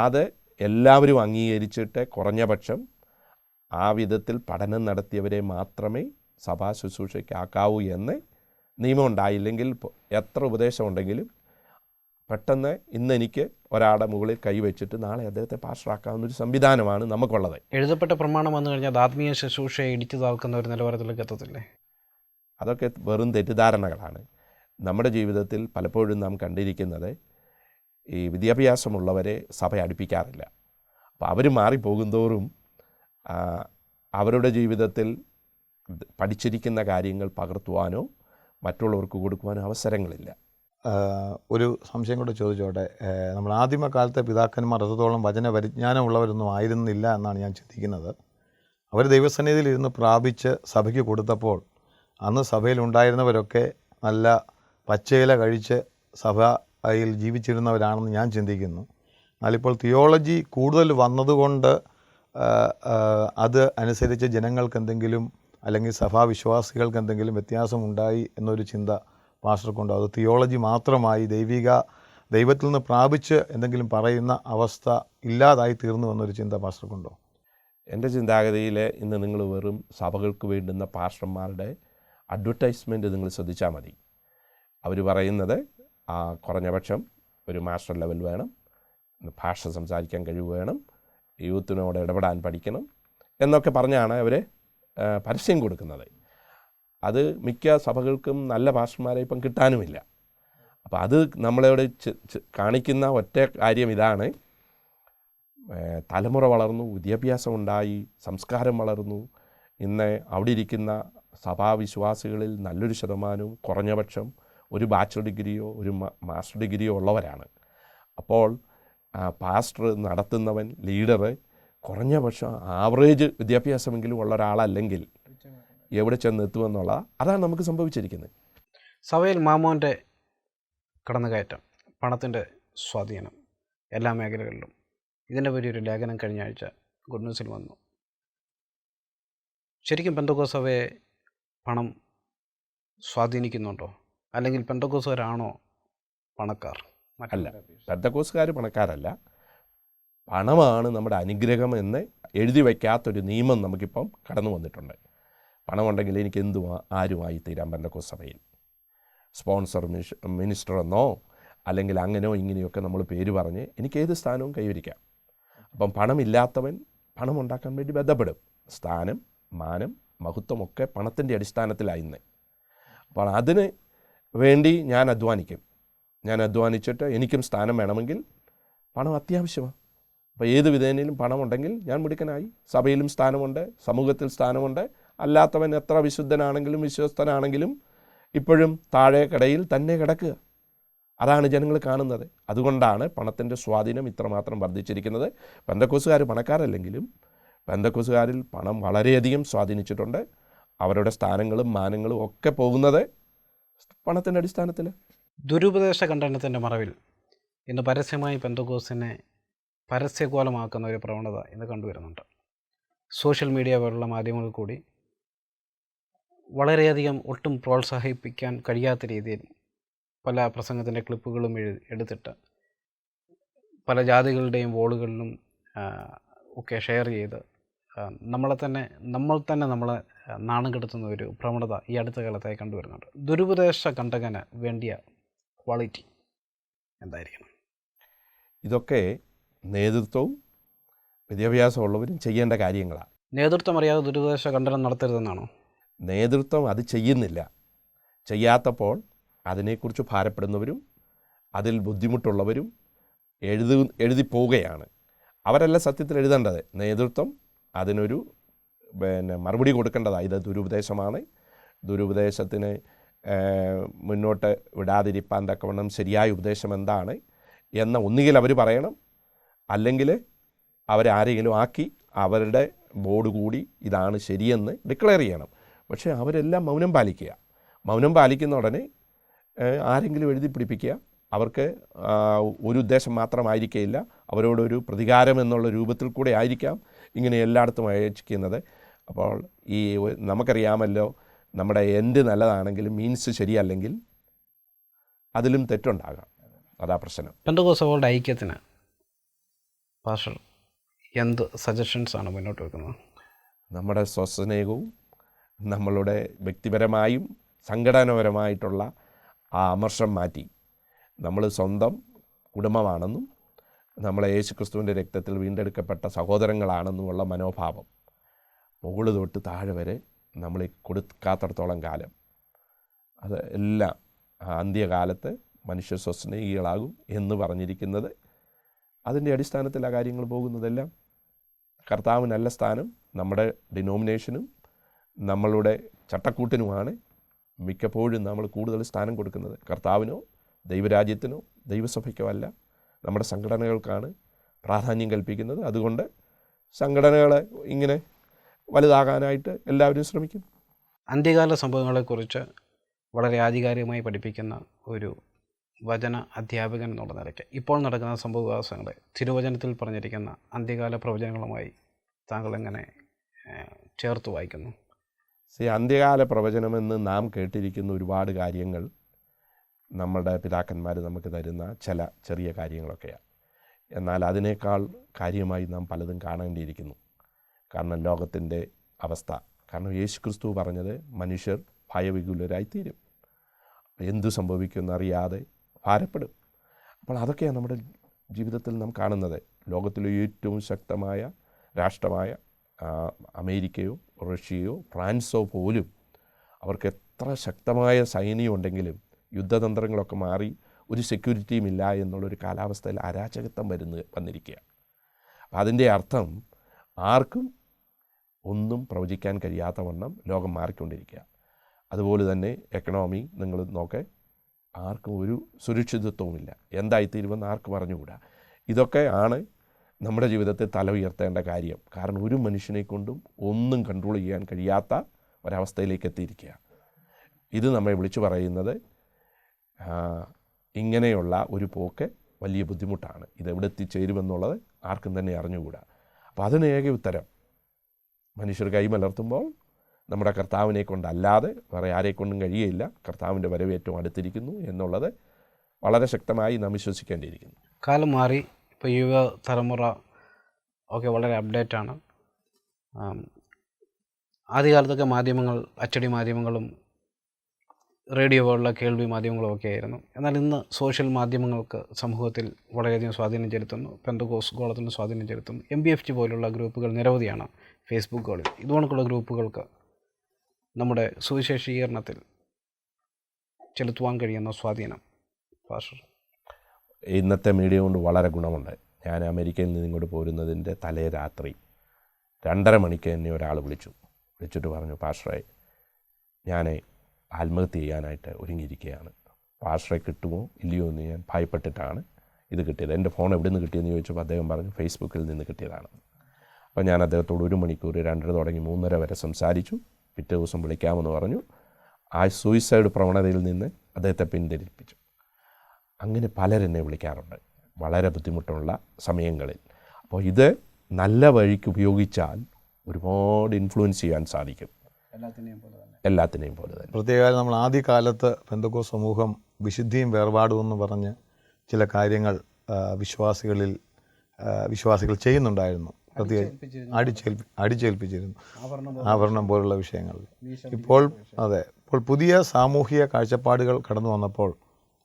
അത് എല്ലാവരും അംഗീകരിച്ചിട്ട് കുറഞ്ഞ പക്ഷം ആ വിധത്തിൽ പഠനം നടത്തിയവരെ മാത്രമേ സഭാ ശുശ്രൂഷയ്ക്കാക്കാവൂ എന്ന് നിയമം ഉണ്ടായില്ലെങ്കിൽ എത്ര ഉപദേശം ഉണ്ടെങ്കിലും പെട്ടെന്ന് ഇന്ന് എനിക്ക് ഒരാളുടെ മുകളിൽ കൈവച്ചിട്ട് നാളെ അദ്ദേഹത്തെ പാസ്റ്ററാക്കാവുന്നൊരു സംവിധാനമാണ് നമുക്കുള്ളത്. എഴുതപ്പെട്ട പ്രമാണം വന്നു കഴിഞ്ഞാൽ അത് ആത്മീയ ശുശ്രൂഷയെ ഇടിച്ചു താഴ്ക്കുന്ന ഒരു നിലവാരത്തിലേക്ക് എത്തത്തില്ലേ? അതൊക്കെ വെറും തെറ്റിദ്ധാരണകളാണ്. നമ്മുടെ ജീവിതത്തിൽ പലപ്പോഴും നാം കണ്ടിരിക്കുന്നത് ഈ വിദ്യാഭ്യാസമുള്ളവരെ സഭ അടുപ്പിക്കാറില്ല. അപ്പോൾ അവർ മാറിപ്പോകുന്തോറും അവരുടെ ജീവിതത്തിൽ പഠിച്ചിരിക്കുന്ന കാര്യങ്ങൾ പകർത്തുവാനോ മറ്റുള്ളവർക്ക് കൊടുക്കുവാനോ അവസരങ്ങളില്ല. ഒരു സംശയം കൂടെ ചോദിച്ചോട്ടെ. നമ്മൾ ആദിമകാലത്തെ പിതാക്കന്മാർ അത്രത്തോളം വചന പരിജ്ഞാനമുള്ളവരൊന്നും ആയിരുന്നില്ല എന്നാണ് ഞാൻ ചിന്തിക്കുന്നത്. അവർ ദൈവസന്നിധിയിൽ ഇരുന്ന് പ്രാപിച്ച് സഭയ്ക്ക് കൊടുത്തപ്പോൾ അന്ന് സഭയിലുണ്ടായിരുന്നവരൊക്കെ നല്ല പച്ചയില കഴിച്ച് സഭയിൽ ജീവിച്ചിരുന്നവരാണെന്ന് ഞാൻ ചിന്തിക്കുന്നു. എന്നാലിപ്പോൾ തിയോളജി കൂടുതൽ വന്നതുകൊണ്ട് അത് അനുസരിച്ച് ജനങ്ങൾക്ക് എന്തെങ്കിലും അല്ലെങ്കിൽ സഭാവിശ്വാസികൾക്ക് എന്തെങ്കിലും വ്യത്യാസമുണ്ടായി എന്നൊരു ചിന്ത പാസ്റ്റർക്കുണ്ടോ? അത് തിയോളജി മാത്രമായി ദൈവത്തിൽ നിന്ന് പ്രാപിച്ച് എന്തെങ്കിലും പറയുന്ന അവസ്ഥ ഇല്ലാതായി തീർന്നു എന്നൊരു ചിന്ത പാസ്റ്റർക്കുണ്ടോ? എൻ്റെ ചിന്താഗതിയിൽ ഇന്ന് നിങ്ങൾ വെറും സഭകൾക്ക് വേണ്ടുന്ന പാസ്റ്റർമാരുടെ അഡ്വർടൈസ്മെൻറ്റ് നിങ്ങൾ ശ്രദ്ധിച്ചാൽ മതി. അവർ പറയുന്നത് കുറഞ്ഞ പക്ഷം ഒരു മാസ്റ്റർ ലെവൽ വേണം, ഭാഷ സംസാരിക്കാൻ കഴിവ് വേണം, യൂത്തിനോട് ഇടപെടാൻ പഠിക്കണം എന്നൊക്കെ പറഞ്ഞാണ് അവർ പരസ്യം കൊടുക്കുന്നത്. അത് മിക്ക സഭകൾക്കും നല്ല പാസ്റ്റർമാരെ ഇപ്പം കിട്ടാനുമില്ല. അപ്പോൾ അത് നമ്മളോട് കാണിക്കുന്ന ഒറ്റ കാര്യം ഇതാണ്: തലമുറ വളർന്നു, വിദ്യാഭ്യാസം ഉണ്ടായി, സംസ്കാരം വളർന്നു. ഇന്ന് അവിടെ ഇരിക്കുന്ന സഭാവിശ്വാസികളിൽ നല്ലൊരു ശതമാനവും കുറഞ്ഞപക്ഷം ഒരു ബാച്ചലർ ഡിഗ്രിയോ ഒരു മാസ്റ്റർ ഡിഗ്രിയോ ഉള്ളവരാണ്. അപ്പോൾ പാസ്റ്റർ നടത്തുന്നവൻ, ലീഡർ കുറഞ്ഞ പക്ഷം ആവറേജ് വിദ്യാഭ്യാസമെങ്കിലും ഉള്ള ഒരാളല്ലെങ്കിൽ എവിടെ ചെന്നെത്തുമെന്നുള്ള അതാണ് നമുക്ക് സംഭവിച്ചിരിക്കുന്നത്. സഭയിൽ മാമോൻ്റെ കടന്നുകയറ്റം, പണത്തിൻ്റെ സ്വാധീനം എല്ലാ മേഖലകളിലും, ഇതിൻ്റെ വലിയൊരു ലേഖനം കഴിഞ്ഞ ആഴ്ച ഗുഡ് ന്യൂസിൽ വന്നു. ശരിക്കും പെന്തക്കോസ്ത് സഭയെ പണം സ്വാധീനിക്കുന്നുണ്ടോ? അല്ലെങ്കിൽ പെന്തക്കോസ്തുകാരാണോ പണക്കാർ? അല്ല, പെന്തക്കോസ്തുകാർ പണക്കാരല്ല. പണമാണ് നമ്മുടെ അനുഗ്രഹം എന്ന് എഴുതി വയ്ക്കാത്തൊരു നിയമം നമുക്കിപ്പം കടന്നു വന്നിട്ടുണ്ട്. പണമുണ്ടെങ്കിൽ എനിക്ക് ആരുമായി തീരാൻ പെന്തക്കോസ്ത് സഭയിൽ. സ്പോൺസർ മിനിസ്റ്റർ എന്നോ അല്ലെങ്കിൽ അങ്ങനെയോ ഇങ്ങനെയൊക്കെ നമ്മൾ പേര് പറഞ്ഞ് എനിക്ക് ഏത് സ്ഥാനവും കൈവരിക്കാം. അപ്പം പണമില്ലാത്തവൻ പണം ഉണ്ടാക്കാൻ വേണ്ടി ബന്ധപ്പെടും. സ്ഥാനം, മാനം, മഹത്വമൊക്കെ പണത്തിൻ്റെ അടിസ്ഥാനത്തിലായിന്ന്. അപ്പോൾ അതിന് വേണ്ടി ഞാൻ അധ്വാനിക്കും. ഞാൻ അധ്വാനിച്ചിട്ട് എനിക്കും സ്ഥാനം വേണമെങ്കിൽ പണം അത്യാവശ്യമാണ്. അപ്പോൾ ഏത് വിധേനയിലും പണമുണ്ടെങ്കിൽ ഞാൻ മിടുക്കനായി. സഭയിലും സ്ഥാനമുണ്ട്, സമൂഹത്തിൽ സ്ഥാനമുണ്ട്. അല്ലാത്തവൻ എത്ര വിശുദ്ധനാണെങ്കിലും വിശ്വസ്തനാണെങ്കിലും ഇപ്പോഴും താഴെ കടയിൽ തന്നെ കിടക്കുക. അതാണ് ജനങ്ങൾ കാണുന്നത്. അതുകൊണ്ടാണ് പണത്തിൻ്റെ സ്വാധീനം ഇത്രമാത്രം വർദ്ധിച്ചിരിക്കുന്നത്. പെന്തക്കോസുകാർ പണക്കാരല്ലെങ്കിലും പെന്തക്കോസുകാരിൽ പണം വളരെയധികം സ്വാധീനിച്ചിട്ടുണ്ട്. അവരുടെ സ്ഥാനങ്ങളും മാനങ്ങളും ഒക്കെ പോകുന്നത് പണത്തിൻ്റെ അടിസ്ഥാനത്തിൽ. ദുരുപദേശ ഖണ്ഡനത്തിൻ്റെ മറവിൽ ഇന്ന് പരസ്യമായി പെന്തക്കോസിനെ പരസ്യകോലമാക്കുന്ന ഒരു പ്രവണത ഇന്ന് കണ്ടുവരുന്നുണ്ട്. സോഷ്യൽ മീഡിയ പോലുള്ള മാധ്യമങ്ങളിൽ കൂടി വളരെയധികം ഒട്ടും പ്രോത്സാഹിപ്പിക്കാൻ കഴിയാത്ത രീതിയിൽ പല പ്രസംഗത്തിൻ്റെ ക്ലിപ്പുകളും എടുത്തിട്ട് പല ജാതികളുടെയും വോളുകളിലും ഒക്കെ ഷെയർ ചെയ്ത് നമ്മൾ തന്നെ നമ്മളെ നാണം കെടുത്തുന്ന ഒരു പ്രവണത ഈ അടുത്ത കാലത്തായി കണ്ടുവരുന്നുണ്ട്. ദുരുപദേശ ഖണ്ഡകന് വേണ്ടിയ ക്വാളിറ്റി എന്തായിരിക്കണം? ഇതൊക്കെ നേതൃത്വവും വിദ്യാഭ്യാസമുള്ളവരും ചെയ്യേണ്ട കാര്യങ്ങളാണ്. നേതൃത്വം അറിയാതെ ദുരുപദേശ ഖണ്ഡനം നടത്തരുതെന്നാണോ? നേതൃത്വം അത് ചെയ്യുന്നില്ല. ചെയ്യാത്തപ്പോൾ അതിനെക്കുറിച്ച് ഭാരപ്പെടുന്നവരും അതിൽ ബുദ്ധിമുട്ടുള്ളവരും എഴുതി പോവുകയാണ്. അവരല്ല സത്യത്തിൽ എഴുതേണ്ടത്. നേതൃത്വം അതിനൊരു മറുപടി കൊടുക്കേണ്ടതാണ്. ഇത് ദുരുപദേശമാണ്, ദുരുപദേശത്തിന് മുന്നോട്ട് വിടാതിരിപ്പാൻ തക്കവണ്ണം ശരിയായ ഉപദേശം എന്താണ് എന്ന് ഒന്നുകിൽ അവർ പറയണം, അല്ലെങ്കിൽ അവരാരെങ്കിലും ആക്കി അവരുടെ ബോർഡ് കൂടി ഇതാണ് ശരിയെന്ന് ഡിക്ലെയർ ചെയ്യണം. പക്ഷേ അവരെല്ലാം മൗനം പാലിക്കുക. മൗനം പാലിക്കുന്ന ഉടനെ ആരെങ്കിലും എഴുതി പിടിപ്പിക്കുക. അവർക്ക് ഒരു ഉദ്ദേശം മാത്രമായിരിക്കില്ല, അവരോടൊരു പ്രതികാരം എന്നുള്ള രൂപത്തിൽ കൂടെ ആയിരിക്കാം ഇങ്ങനെ എല്ലായിടത്തും അയച്ചിരിക്കുന്നത്. അപ്പോൾ ഈ നമുക്കറിയാമല്ലോ, നമ്മുടെ എൻഡ് നല്ലതാണെങ്കിലും മീൻസ് ശരിയല്ലെങ്കിൽ അതിലും തെറ്റുണ്ടാകാം. അതാ പ്രശ്നം. പെന്തക്കോസ്തകളുടെ ഐക്യത്തിന് പാസ്റ്റർ എന്ത് സജഷൻസാണ് മുന്നോട്ട് വെക്കുന്നത്? നമ്മുടെ സ്വസ്നേഹവും നമ്മളുടെ വ്യക്തിപരമായും സംഘടനാപരമായിട്ടുള്ള ആ അമർഷം മാറ്റി നമ്മൾ സ്വന്തം കുടുംബമാണെന്നും നമ്മളെ യേശുക്രിസ്തുവിൻ്റെ രക്തത്തിൽ വീണ്ടെടുക്കപ്പെട്ട സഹോദരങ്ങളാണെന്നുമുള്ള മനോഭാവം മുകളിൽ തൊട്ട് താഴെ വരെ നമ്മൾ കൊടുക്കാത്തടത്തോളം കാലം അത് എല്ലാം അന്ത്യകാലത്ത് മനുഷ്യ സ്വസ്നേഹികളാകും എന്ന് പറഞ്ഞിരിക്കുന്നത്. അതിൻ്റെ അടിസ്ഥാനത്തിൽ ആ കാര്യങ്ങൾ പോകുന്നതെല്ലാം കർത്താവ് നല്ല സ്ഥാനം നമ്മുടെ ഡിനോമിനേഷനും നമ്മളുടെ ചട്ടക്കൂട്ടിനുമാണ് മിക്കപ്പോഴും നമ്മൾ കൂടുതൽ സ്ഥാനം കൊടുക്കുന്നത്. കർത്താവിനോ ദൈവരാജ്യത്തിനോ ദൈവസഭയ്ക്കോ അല്ല, നമ്മുടെ സംഘടനകൾക്കാണ് പ്രാധാന്യം കൽപ്പിക്കുന്നത്. അതുകൊണ്ട് സംഘടനകളെ ഇങ്ങനെ വലുതാകാനായിട്ട് എല്ലാവരും ശ്രമിക്കും. അന്ത്യകാല സംഭവങ്ങളെക്കുറിച്ച് വളരെ ആധികാരികമായി പഠിപ്പിക്കുന്ന ഒരു വചന അധ്യാപകൻ എന്നുള്ള നിലയ്ക്ക് ഇപ്പോൾ നടക്കുന്ന സംഭവവികാസങ്ങളെ തിരുവചനത്തിൽ പറഞ്ഞിരിക്കുന്ന അന്ത്യകാല പ്രവചനങ്ങളുമായി താങ്കൾ എങ്ങനെ ചേർത്ത് വായിക്കുന്നു? അന്ത്യകാല പ്രവചനമെന്ന് നാം കേട്ടിരിക്കുന്ന ഒരുപാട് കാര്യങ്ങൾ നമ്മുടെ പിതാക്കന്മാർ നമുക്ക് തരുന്ന ചില ചെറിയ കാര്യങ്ങളൊക്കെയാണ്. എന്നാൽ അതിനേക്കാൾ കാര്യമായി നാം പലതും കാണേണ്ടിയിരിക്കുന്നു. കാരണം ലോകത്തിൻ്റെ അവസ്ഥ, കാരണം യേശുക്രിസ്തു പറഞ്ഞത് മനുഷ്യർ ഭയവികുലരായിത്തീരും, എന്തു സംഭവിക്കുമെന്നറിയാതെ ഭാരപ്പെടും. അപ്പോൾ അതൊക്കെയാണ് നമ്മുടെ ജീവിതത്തിൽ നാം കാണുന്നത്. ലോകത്തിലെ ഏറ്റവും ശക്തമായ രാഷ്ട്രമായ അമേരിക്കയോ റഷ്യയോ ഫ്രാൻസോ പോലും അവർക്ക് എത്ര ശക്തമായ സൈന്യമുണ്ടെങ്കിലും യുദ്ധതന്ത്രങ്ങളൊക്കെ മാറി ഒരു സെക്യൂരിറ്റിയും ഇല്ല എന്നുള്ളൊരു കാലാവസ്ഥയിൽ അരാജകത്വം വന്നിരിക്കുക. അതിൻ്റെ അർത്ഥം ആർക്കും ഒന്നും പ്രവചിക്കാൻ കഴിയാത്ത വണ്ണം ലോകം മാറിക്കൊണ്ടിരിക്കുക. അതുപോലെ തന്നെ എക്കണോമി നിങ്ങൾ നോക്കെ, ആർക്കും ഒരു സുരക്ഷിതത്വവുമില്ല, എന്തായിത്തീരുമെന്ന് ആർക്കും അറിഞ്ഞുകൂടാ. ഇതൊക്കെ ആണ് നമ്മുടെ ജീവിതത്തിൽ തല ഉയർത്തേണ്ട കാര്യം. കാരണം ഒരു മനുഷ്യനെ കൊണ്ടും ഒന്നും കൺട്രോൾ ചെയ്യാൻ കഴിയാത്ത ഒരവസ്ഥയിലേക്ക് എത്തിയിരിക്കുക. ഇത് നമ്മെ വിളിച്ചു പറയുന്നത് ഇങ്ങനെയുള്ള ഒരു പോക്ക് വലിയ ബുദ്ധിമുട്ടാണ്. ഇതെവിടെ എത്തിച്ചേരുമെന്നുള്ളത് ആർക്കും തന്നെ അറിഞ്ഞുകൂടാ. അപ്പോൾ അതിന് ഏക ഉത്തരം മനുഷ്യർ കൈമലർത്തുമ്പോൾ നമ്മുടെ കർത്താവിനെ കൊണ്ടല്ലാതെ വേറെ ആരെക്കൊണ്ടും കഴിയുകയില്ല. കർത്താവിൻ്റെ വരവ് ഏറ്റവും അടുത്തിരിക്കുന്നു എന്നുള്ളത് വളരെ ശക്തമായി നാം വിശ്വസിക്കേണ്ടിയിരിക്കുന്നു. കാലം മാറി, ഇപ്പോൾ യുവ തലമുറ ഒക്കെ വളരെ അപ്ഡേറ്റാണ്. ആദ്യകാലത്തൊക്കെ മാധ്യമങ്ങൾ, അച്ചടി മാധ്യമങ്ങളും റേഡിയോ പോലുള്ള കേൾവി മാധ്യമങ്ങളും ഒക്കെ ആയിരുന്നു. എന്നാൽ ഇന്ന് സോഷ്യൽ മാധ്യമങ്ങൾക്ക് സമൂഹത്തിൽ വളരെയധികം സ്വാധീനം ചെലുത്തുന്നു. പെന്തക്കോസ് ഗോളത്തിന് സ്വാധീനം ചെലുത്തുന്നു. MBFG പോലുള്ള ഗ്രൂപ്പുകൾ നിരവധിയാണ് ഫേസ്ബുക്കുകളിൽ. ഇതുകൊണ്ടുള്ള ഗ്രൂപ്പുകൾക്ക് നമ്മുടെ സുവിശേഷീകരണത്തിൽ ചെലുത്തുവാൻ കഴിയുന്ന സ്വാധീനം പാസ്റ്റർ? ഇന്നത്തെ മീഡിയ കൊണ്ട് വളരെ ഗുണമുണ്ട്. ഞാൻ അമേരിക്കയിൽ നിന്ന് ഇങ്ങോട്ട് പോരുന്നതിൻ്റെ തലേ രാത്രി 2:30 മണിക്ക് എന്നെ ഒരാൾ വിളിച്ചിട്ട് പറഞ്ഞു, പാസ്റ്ററെ ഞാൻ ആത്മഹത്യ ചെയ്യാനായിട്ട് ഒരുങ്ങിയിരിക്കുകയാണ്. പാസ്റ്ററെ കിട്ടുമോ ഇല്ലയോ എന്ന് ഞാൻ ഭയപ്പെട്ടിട്ടാണ് ഇത് കിട്ടിയത്. എൻ്റെ ഫോൺ എവിടെ നിന്ന് കിട്ടിയെന്ന് ചോദിച്ചപ്പോൾ അദ്ദേഹം പറഞ്ഞു ഫേസ്ബുക്കിൽ നിന്ന് കിട്ടിയതാണ്. അപ്പോൾ ഞാൻ അദ്ദേഹത്തോട് 1 മണിക്കൂർ 2:30 തുടങ്ങി 3:30 വരെ സംസാരിച്ചു. പിറ്റേ ദിവസം വിളിക്കാമെന്ന് പറഞ്ഞു. ആ സൂയിസൈഡ് പ്രവണതയിൽ നിന്ന് അദ്ദേഹത്തെ പിന്തിരിപ്പിച്ചു. അങ്ങനെ പലരെന്നെ വിളിക്കാറുണ്ട് വളരെ ബുദ്ധിമുട്ടുള്ള സമയങ്ങളിൽ. അപ്പോൾ ഇത് നല്ല വഴിക്ക് ഉപയോഗിച്ചാൽ ഒരുപാട് ഇൻഫ്ലുവൻസ് ചെയ്യാൻ സാധിക്കും. എല്ലാത്തിനെയും പോലെ തന്നെ. പ്രത്യേകം നമ്മൾ ആദ്യകാലത്ത് പെന്തക്കോസ്ത് സമൂഹം വിശുദ്ധിയും വേർപാടും എന്ന് പറഞ്ഞ് ചില കാര്യങ്ങൾ വിശ്വാസികൾ ചെയ്യുന്നുണ്ടായിരുന്നു. പ്രത്യേകം അടിച്ചേൽപ്പിച്ചിരുന്നു ആഭരണം പോലുള്ള വിഷയങ്ങളിൽ. ഇപ്പോൾ പുതിയ സാമൂഹിക കാഴ്ചപ്പാടുകൾ കടന്നു വന്നപ്പോൾ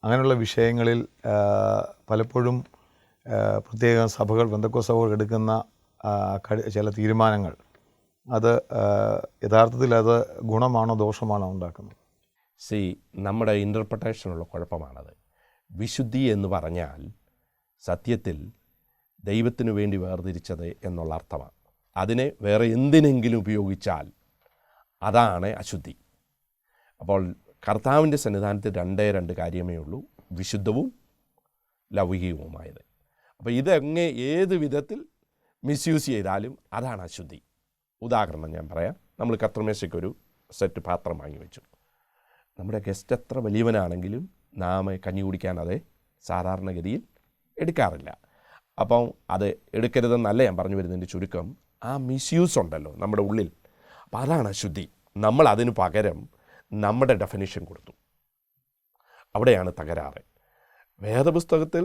അങ്ങനെയുള്ള വിഷയങ്ങളിൽ പലപ്പോഴും പ്രത്യേകം സഭകൾ പെന്തക്കോസ്ത് സഭകൾ എടുക്കുന്ന ചില തീരുമാനങ്ങൾ അത് യഥാർത്ഥത്തിൽ അത് ഗുണമാണോ ദോഷമാണോ ഉണ്ടാക്കുന്നത്? നമ്മുടെ ഇൻ്റർപ്രിട്ടേഷനുള്ള കുഴപ്പമാണത്. വിശുദ്ധി എന്ന് പറഞ്ഞാൽ സത്യത്തിൽ ദൈവത്തിനു വേണ്ടി വേർതിരിച്ചത് എന്നുള്ള അർത്ഥമാണ്. അതിനെ വേറെ എന്തിനെങ്കിലും ഉപയോഗിച്ചാൽ അതാണ് അശുദ്ധി. അപ്പോൾ കർത്താവിൻ്റെ സന്നിധാനത്തിൽ 2 കാര്യമേ ഉള്ളൂ, വിശുദ്ധവും ലൗകികവുമായത്. അപ്പോൾ ഏത് വിധത്തിൽ മിസ്യൂസ് ചെയ്താലും അതാണ് അശുദ്ധി. ഉദാഹരണം ഞാൻ പറയാം. നമ്മൾ കർത്തൃമേശയ്ക്കൊരു സെറ്റ് പാത്രം വാങ്ങി വെച്ചു. നമ്മുടെ ഗസ്റ്റ് എത്ര വലിയവനാണെങ്കിലും നാം കഞ്ഞി കുടിക്കാൻ അത് സാധാരണഗതിയിൽ എടുക്കാറില്ല. അപ്പം അത് എടുക്കരുതെന്നല്ല ഞാൻ പറഞ്ഞു വരുന്നതിൻ്റെ ചുരുക്കം. ആ മിസ്യൂസ് ഉണ്ടല്ലോ നമ്മുടെ ഉള്ളിൽ, അപ്പം അതാണ് അശുദ്ധി. നമ്മൾ അതിന് പകരം നമ്മുടെ ഡെഫിനിഷൻ കൊടുത്തു. അവിടെയാണ് തകരാറ്. വേദപുസ്തകത്തിൽ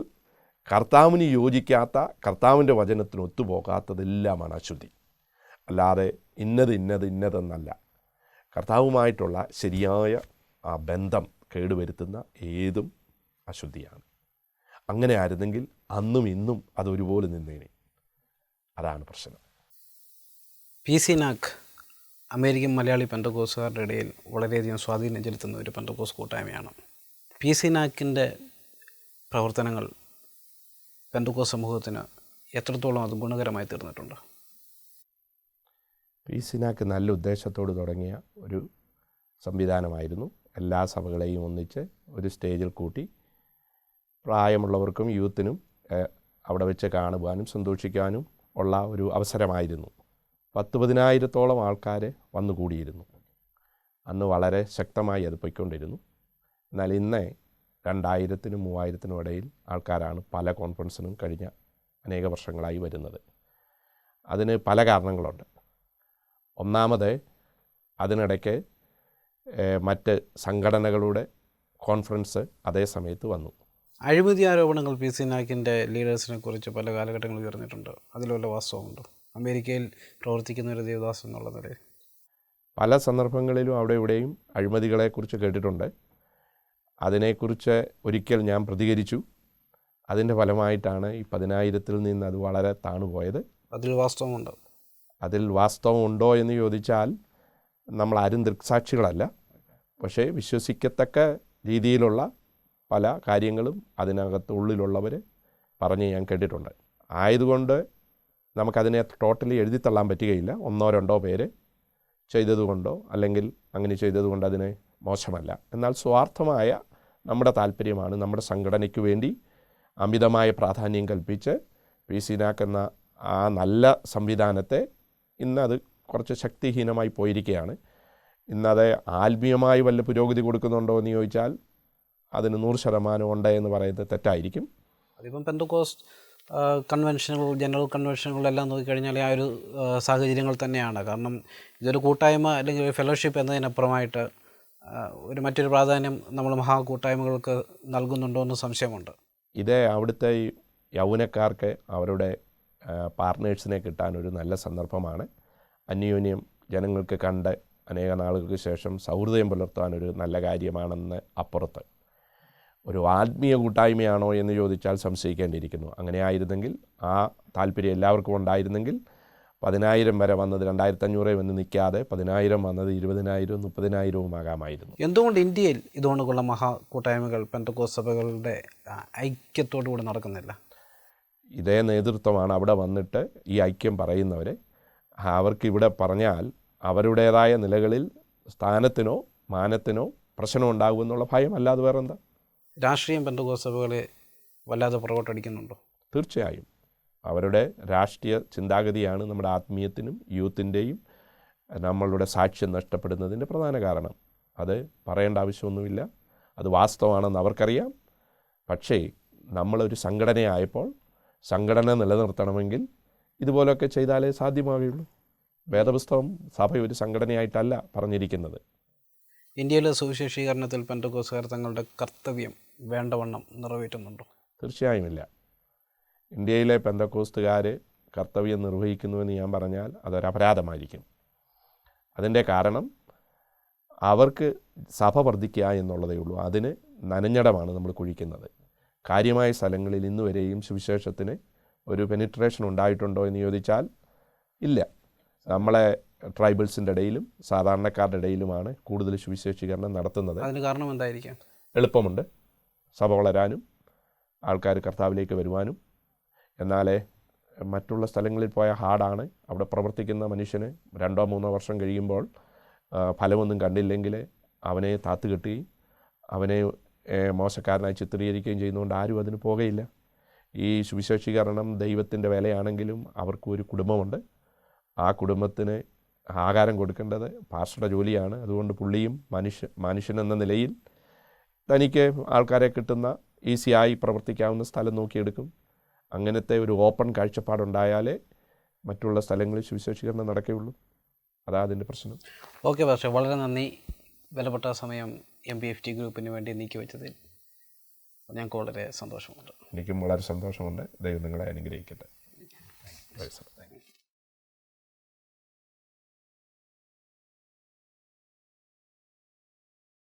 കർത്താവിന് യോജിക്കാത്ത, കർത്താവിൻ്റെ വചനത്തിന് ഒത്തുപോകാത്തതെല്ലാമാണ് അശുദ്ധി. അല്ലാതെ ഇന്നതെന്നല്ല. കർത്താവുമായിട്ടുള്ള ശരിയായ ആ ബന്ധം കേടുവരുത്തുന്ന ഏതും അശുദ്ധിയാണ്. അങ്ങനെ ആയിരുന്നെങ്കിൽ അന്നും ഇന്നും അതൊരുപോലെ നിന്നേനെ. അതാണ് പ്രശ്നം. PC നാക്ക് അമേരിക്കൻ മലയാളി പെന്തക്കോസ്തുകാരുടെ ഇടയിൽ വളരെയധികം സ്വാധീനം ചെലുത്തുന്ന ഒരു പെന്തക്കോസ്ത് കൂട്ടായ്മയാണ്. PC നാക്കിൻ്റെ പ്രവർത്തനങ്ങൾ പെന്തക്കോസ്ത് സമൂഹത്തിന് എത്രത്തോളം അത് ഗുണകരമായി തീർന്നിട്ടുണ്ട്? PC നാക്ക് നല്ല ഉദ്ദേശത്തോട് തുടങ്ങിയ ഒരു സംവിധാനമായിരുന്നു. എല്ലാ സഭകളെയും ഒന്നിച്ച് ഒരു സ്റ്റേജിൽ കൂട്ടി പ്രായമുള്ളവർക്കും യൂത്തിനും അവിടെ വെച്ച് കാണുവാനും സന്തോഷിക്കാനും ഉള്ള ഒരു അവസരമായിരുന്നു. 10,000-10,000 ആൾക്കാർ വന്നുകൂടിയിരുന്നു. അന്ന് വളരെ ശക്തമായി അത് പോയിക്കൊണ്ടിരുന്നു. എന്നാൽ ഇന്ന് 2,000-3,000 ഇടയിൽ ആൾക്കാരാണ് പല കോൺഫറൻസിനും കഴിഞ്ഞ അനേക വർഷങ്ങളായി വരുന്നത്. അതിന് പല കാരണങ്ങളുണ്ട്. ഒന്നാമത്, അതിനിടയ്ക്ക് മറ്റ് സംഘടനകളുടെ കോൺഫറൻസ് അതേ സമയത്ത് വന്നു. അഴിമതി ആരോപണങ്ങൾ PC നാക്കിൻ്റെ ലീഡേഴ്സിനെ കുറിച്ച് പല കാലഘട്ടങ്ങളിൽ ഉയർന്നിട്ടുണ്ട്. അതിലുള്ള വാസ്തവമുണ്ടോ? അമേരിക്കയിൽ പ്രവർത്തിക്കുന്ന ഒരു ദേവദാസ് എന്നുള്ള നിലയിൽ പല സന്ദർഭങ്ങളിലും അവിടെ ഇവിടെയും അഴിമതികളെക്കുറിച്ച് കേട്ടിട്ടുണ്ട്. അതിനെക്കുറിച്ച് ഒരിക്കൽ ഞാൻ പ്രതികരിച്ചു. അതിൻ്റെ ഫലമായിട്ടാണ് ഈ 10,000-ൽ നിന്ന് അത് വളരെ താണുപോയത്. അതിൽ വാസ്തവമുണ്ടോ? അതിൽ വാസ്തവമുണ്ടോ എന്ന് ചോദിച്ചാൽ നമ്മളാരും ദൃക്സാക്ഷികളല്ല. പക്ഷേ വിശ്വസിക്കത്തക്ക രീതിയിലുള്ള പല കാര്യങ്ങളും അതിനകത്ത് ഉള്ളിലുള്ളവർ പറഞ്ഞ് ഞാൻ കേട്ടിട്ടുണ്ട്. ആയതുകൊണ്ട് നമുക്കതിനെ ടോട്ടലി എഴുതിത്തള്ളാൻ പറ്റുകയില്ല. 1-2 പേര് ചെയ്തതുകൊണ്ടോ അല്ലെങ്കിൽ അങ്ങനെ ചെയ്തതുകൊണ്ട് അതിനെ മോശമല്ല. എന്നാൽ സ്വാർത്ഥമായ നമ്മുടെ താല്പര്യമാണ് നമ്മുടെ സംഘടനയ്ക്ക് വേണ്ടി അമിതമായ പ്രാധാന്യം കൽപ്പിച്ച് PC നാക്ക് എന്ന ആ നല്ല സംവിധാനത്തെ ഇന്നത് കുറച്ച് ശക്തിഹീനമായി പോയിരിക്കുകയാണ്. ഇന്നത് ആത്മീയമായി വല്ല പുരോഗതി കൊടുക്കുന്നുണ്ടോ എന്ന് ചോദിച്ചാൽ അതിന് 100% ഉണ്ട് എന്ന് പറയുന്നത് തെറ്റായിരിക്കും. അതിപ്പം പെന്തക്കോസ്ത് കൺവെൻഷനുകൾ, ജനറൽ കൺവെൻഷനുകളെല്ലാം നോക്കിക്കഴിഞ്ഞാൽ ആ ഒരു സാഹചര്യങ്ങൾ തന്നെയാണ്. കാരണം ഇതൊരു കൂട്ടായ്മ അല്ലെങ്കിൽ ഒരു ഫെലോഷിപ്പ് എന്നതിനപ്പുറമായിട്ട് മറ്റൊരു പ്രാധാന്യം നമ്മൾ മഹാകൂട്ടായ്മകൾക്ക് നൽകുന്നുണ്ടോ എന്ന് സംശയമുണ്ട്. ഇത് അവിടുത്തെ യൗവനക്കാർക്ക് അവരുടെ പാർട്ട്നേഴ്സിനെ കിട്ടാൻ ഒരു നല്ല സന്ദർഭമാണ്. അന്യോന്യം ജനങ്ങൾക്ക് കണ്ട് അനേക നാളുകൾക്ക് ശേഷം സൗഹൃദം പുലർത്താനൊരു നല്ല കാര്യമാണെന്ന് അപ്പുറത്ത് ഒരു ആത്മീയ കൂട്ടായ്മയാണോ എന്ന് ചോദിച്ചാൽ സംശയിക്കേണ്ടിയിരിക്കുന്നു. അങ്ങനെ ആയിരുന്നെങ്കിൽ, ആ താല്പര്യം എല്ലാവർക്കും ഉണ്ടായിരുന്നെങ്കിൽ 10,000 വരെ വന്നത് 2,500 വന്ന് നിൽക്കാതെ 10,000 വന്നത് 20,000-ഉം 30,000-ഉം ആകാമായിരുന്നു. എന്തുകൊണ്ട് ഇന്ത്യയിൽ ഇതുകൊണ്ടുള്ള മഹാ കൂട്ടായ്മകൾ പെന്തക്കോസ്ത് സഭകളുടെ ഐക്യത്തോടുകൂടി നടക്കുന്നില്ല? ഇതേ നേതൃത്വമാണ് അവിടെ വന്നിട്ട് ഈ ഐക്യം പറയുന്നവർ. അവർക്ക് ഇവിടെ പറഞ്ഞാൽ അവരുടേതായ നിലകളിൽ സ്ഥാനത്തിനോ മാനത്തിനോ പ്രശ്നം ഉണ്ടാകുമെന്നുള്ള ഭയം അല്ലാതെ വേറെ എന്താ? രാഷ്ട്രീയം പെന്തക്കോസ്ത് സഭകളെ വല്ലാതെ പുറകോട്ടടിക്കുന്നുണ്ടോ? തീർച്ചയായും അവരുടെ രാഷ്ട്രീയ ചിന്താഗതിയാണ് നമ്മുടെ ആത്മീയത്തിനും യൂത്തിൻ്റെയും നമ്മളുടെ സാക്ഷ്യം നഷ്ടപ്പെടുന്നതിൻ്റെ പ്രധാന കാരണം. അത് പറയേണ്ട ആവശ്യമൊന്നുമില്ല, അത് വാസ്തവമാണെന്ന് അവർക്കറിയാം. പക്ഷേ നമ്മളൊരു സംഘടനയായപ്പോൾ സംഘടന നിലനിർത്തണമെങ്കിൽ ഇതുപോലെയൊക്കെ ചെയ്താലേ സാധ്യമാവുകയുള്ളൂ. വേദപുസ്തകം സഭ ഒരു സംഘടനയായിട്ടല്ല പറഞ്ഞിരിക്കുന്നത്. ഇന്ത്യയിലെ സുവിശേഷീകരണത്തിൽ പെന്തക്കോസ്തുകാർ തങ്ങളുടെ കർത്തവ്യം വേണ്ടവണ്ണം നിറവേറ്റുന്നുണ്ടോ? തീർച്ചയായും ഇല്ല. ഇന്ത്യയിലെ പെന്തക്കോസ്തുകാർ കർത്തവ്യം നിർവഹിക്കുന്നുവെന്ന് ഞാൻ പറഞ്ഞാൽ അതൊരപരാധമായിരിക്കും. അതിൻ്റെ കാരണം അവർക്ക് സഭ വർദ്ധിക്കുക എന്നുള്ളതേ ഉള്ളൂ. അതിന് നനഞ്ഞടമാണ് നമ്മൾ കുഴിക്കുന്നത്. കാര്യമായ സ്ഥലങ്ങളിൽ ഇന്നുവരെയും സുവിശേഷത്തിന് ഒരു പെനിട്രേഷൻ ഉണ്ടായിട്ടുണ്ടോ എന്ന് ചോദിച്ചാൽ ഇല്ല. നമ്മളെ ട്രൈബൽസിൻ്റെ ഇടയിലും സാധാരണക്കാരുടെ ഇടയിലുമാണ് കൂടുതൽ സുവിശേഷീകരണം നടത്തുന്നത്. അതിന് കാരണം എന്തായിരിക്കാം? എളുപ്പമുണ്ട് സഭ വളരാനും ആൾക്കാർ കർത്താവിലേക്ക് വരുവാനും. എന്നാൽ മറ്റുള്ള സ്ഥലങ്ങളിൽ പോയ ഹാർഡാണ്. അവിടെ പ്രവർത്തിക്കുന്ന മനുഷ്യന് 2-3 വർഷം കഴിയുമ്പോൾ ഫലമൊന്നും കണ്ടില്ലെങ്കിൽ അവനെ താത്തുകെട്ടുകയും അവനെ മോശക്കാരനായി ചിത്രീകരിക്കുകയും ചെയ്യുന്നതുകൊണ്ട് ആരും അതിന് പോകുകയില്ല. ഈ സുവിശേഷീകരണം ദൈവത്തിൻ്റെ വേലയാണെങ്കിലും അവർക്കും ഒരു കുടുംബമുണ്ട്. ആ കുടുംബത്തിന് ആഹാരം കൊടുക്കേണ്ടത് പാസ്റ്ററുടെ ജോലിയാണ്. അതുകൊണ്ട് പുള്ളിയും മനുഷ്യനെന്ന നിലയിൽ തനിക്ക് ആൾക്കാരെ കിട്ടുന്ന ഈസിയായി പ്രവർത്തിക്കാവുന്ന സ്ഥലം നോക്കിയെടുക്കും. അങ്ങനത്തെ ഒരു ഓപ്പൺ കാഴ്ചപ്പാടുണ്ടായാലേ മറ്റുള്ള സ്ഥലങ്ങളിൽ സുവിശേഷീകരണം നടക്കുകയുള്ളൂ. അതാ അതിൻ്റെ പ്രശ്നം. ഓക്കെ പാസ്റ്റർ, വളരെ നന്ദി. വിലപ്പെട്ട സമയം MBFT ഗ്രൂപ്പിന് വേണ്ടി നീക്കിവെച്ചതിൽ ഞങ്ങൾക്ക് വളരെ സന്തോഷമുണ്ട്. എനിക്കും വളരെ സന്തോഷമുണ്ട്. ദൈവം നിങ്ങളെ അനുഗ്രഹിക്കട്ടെ.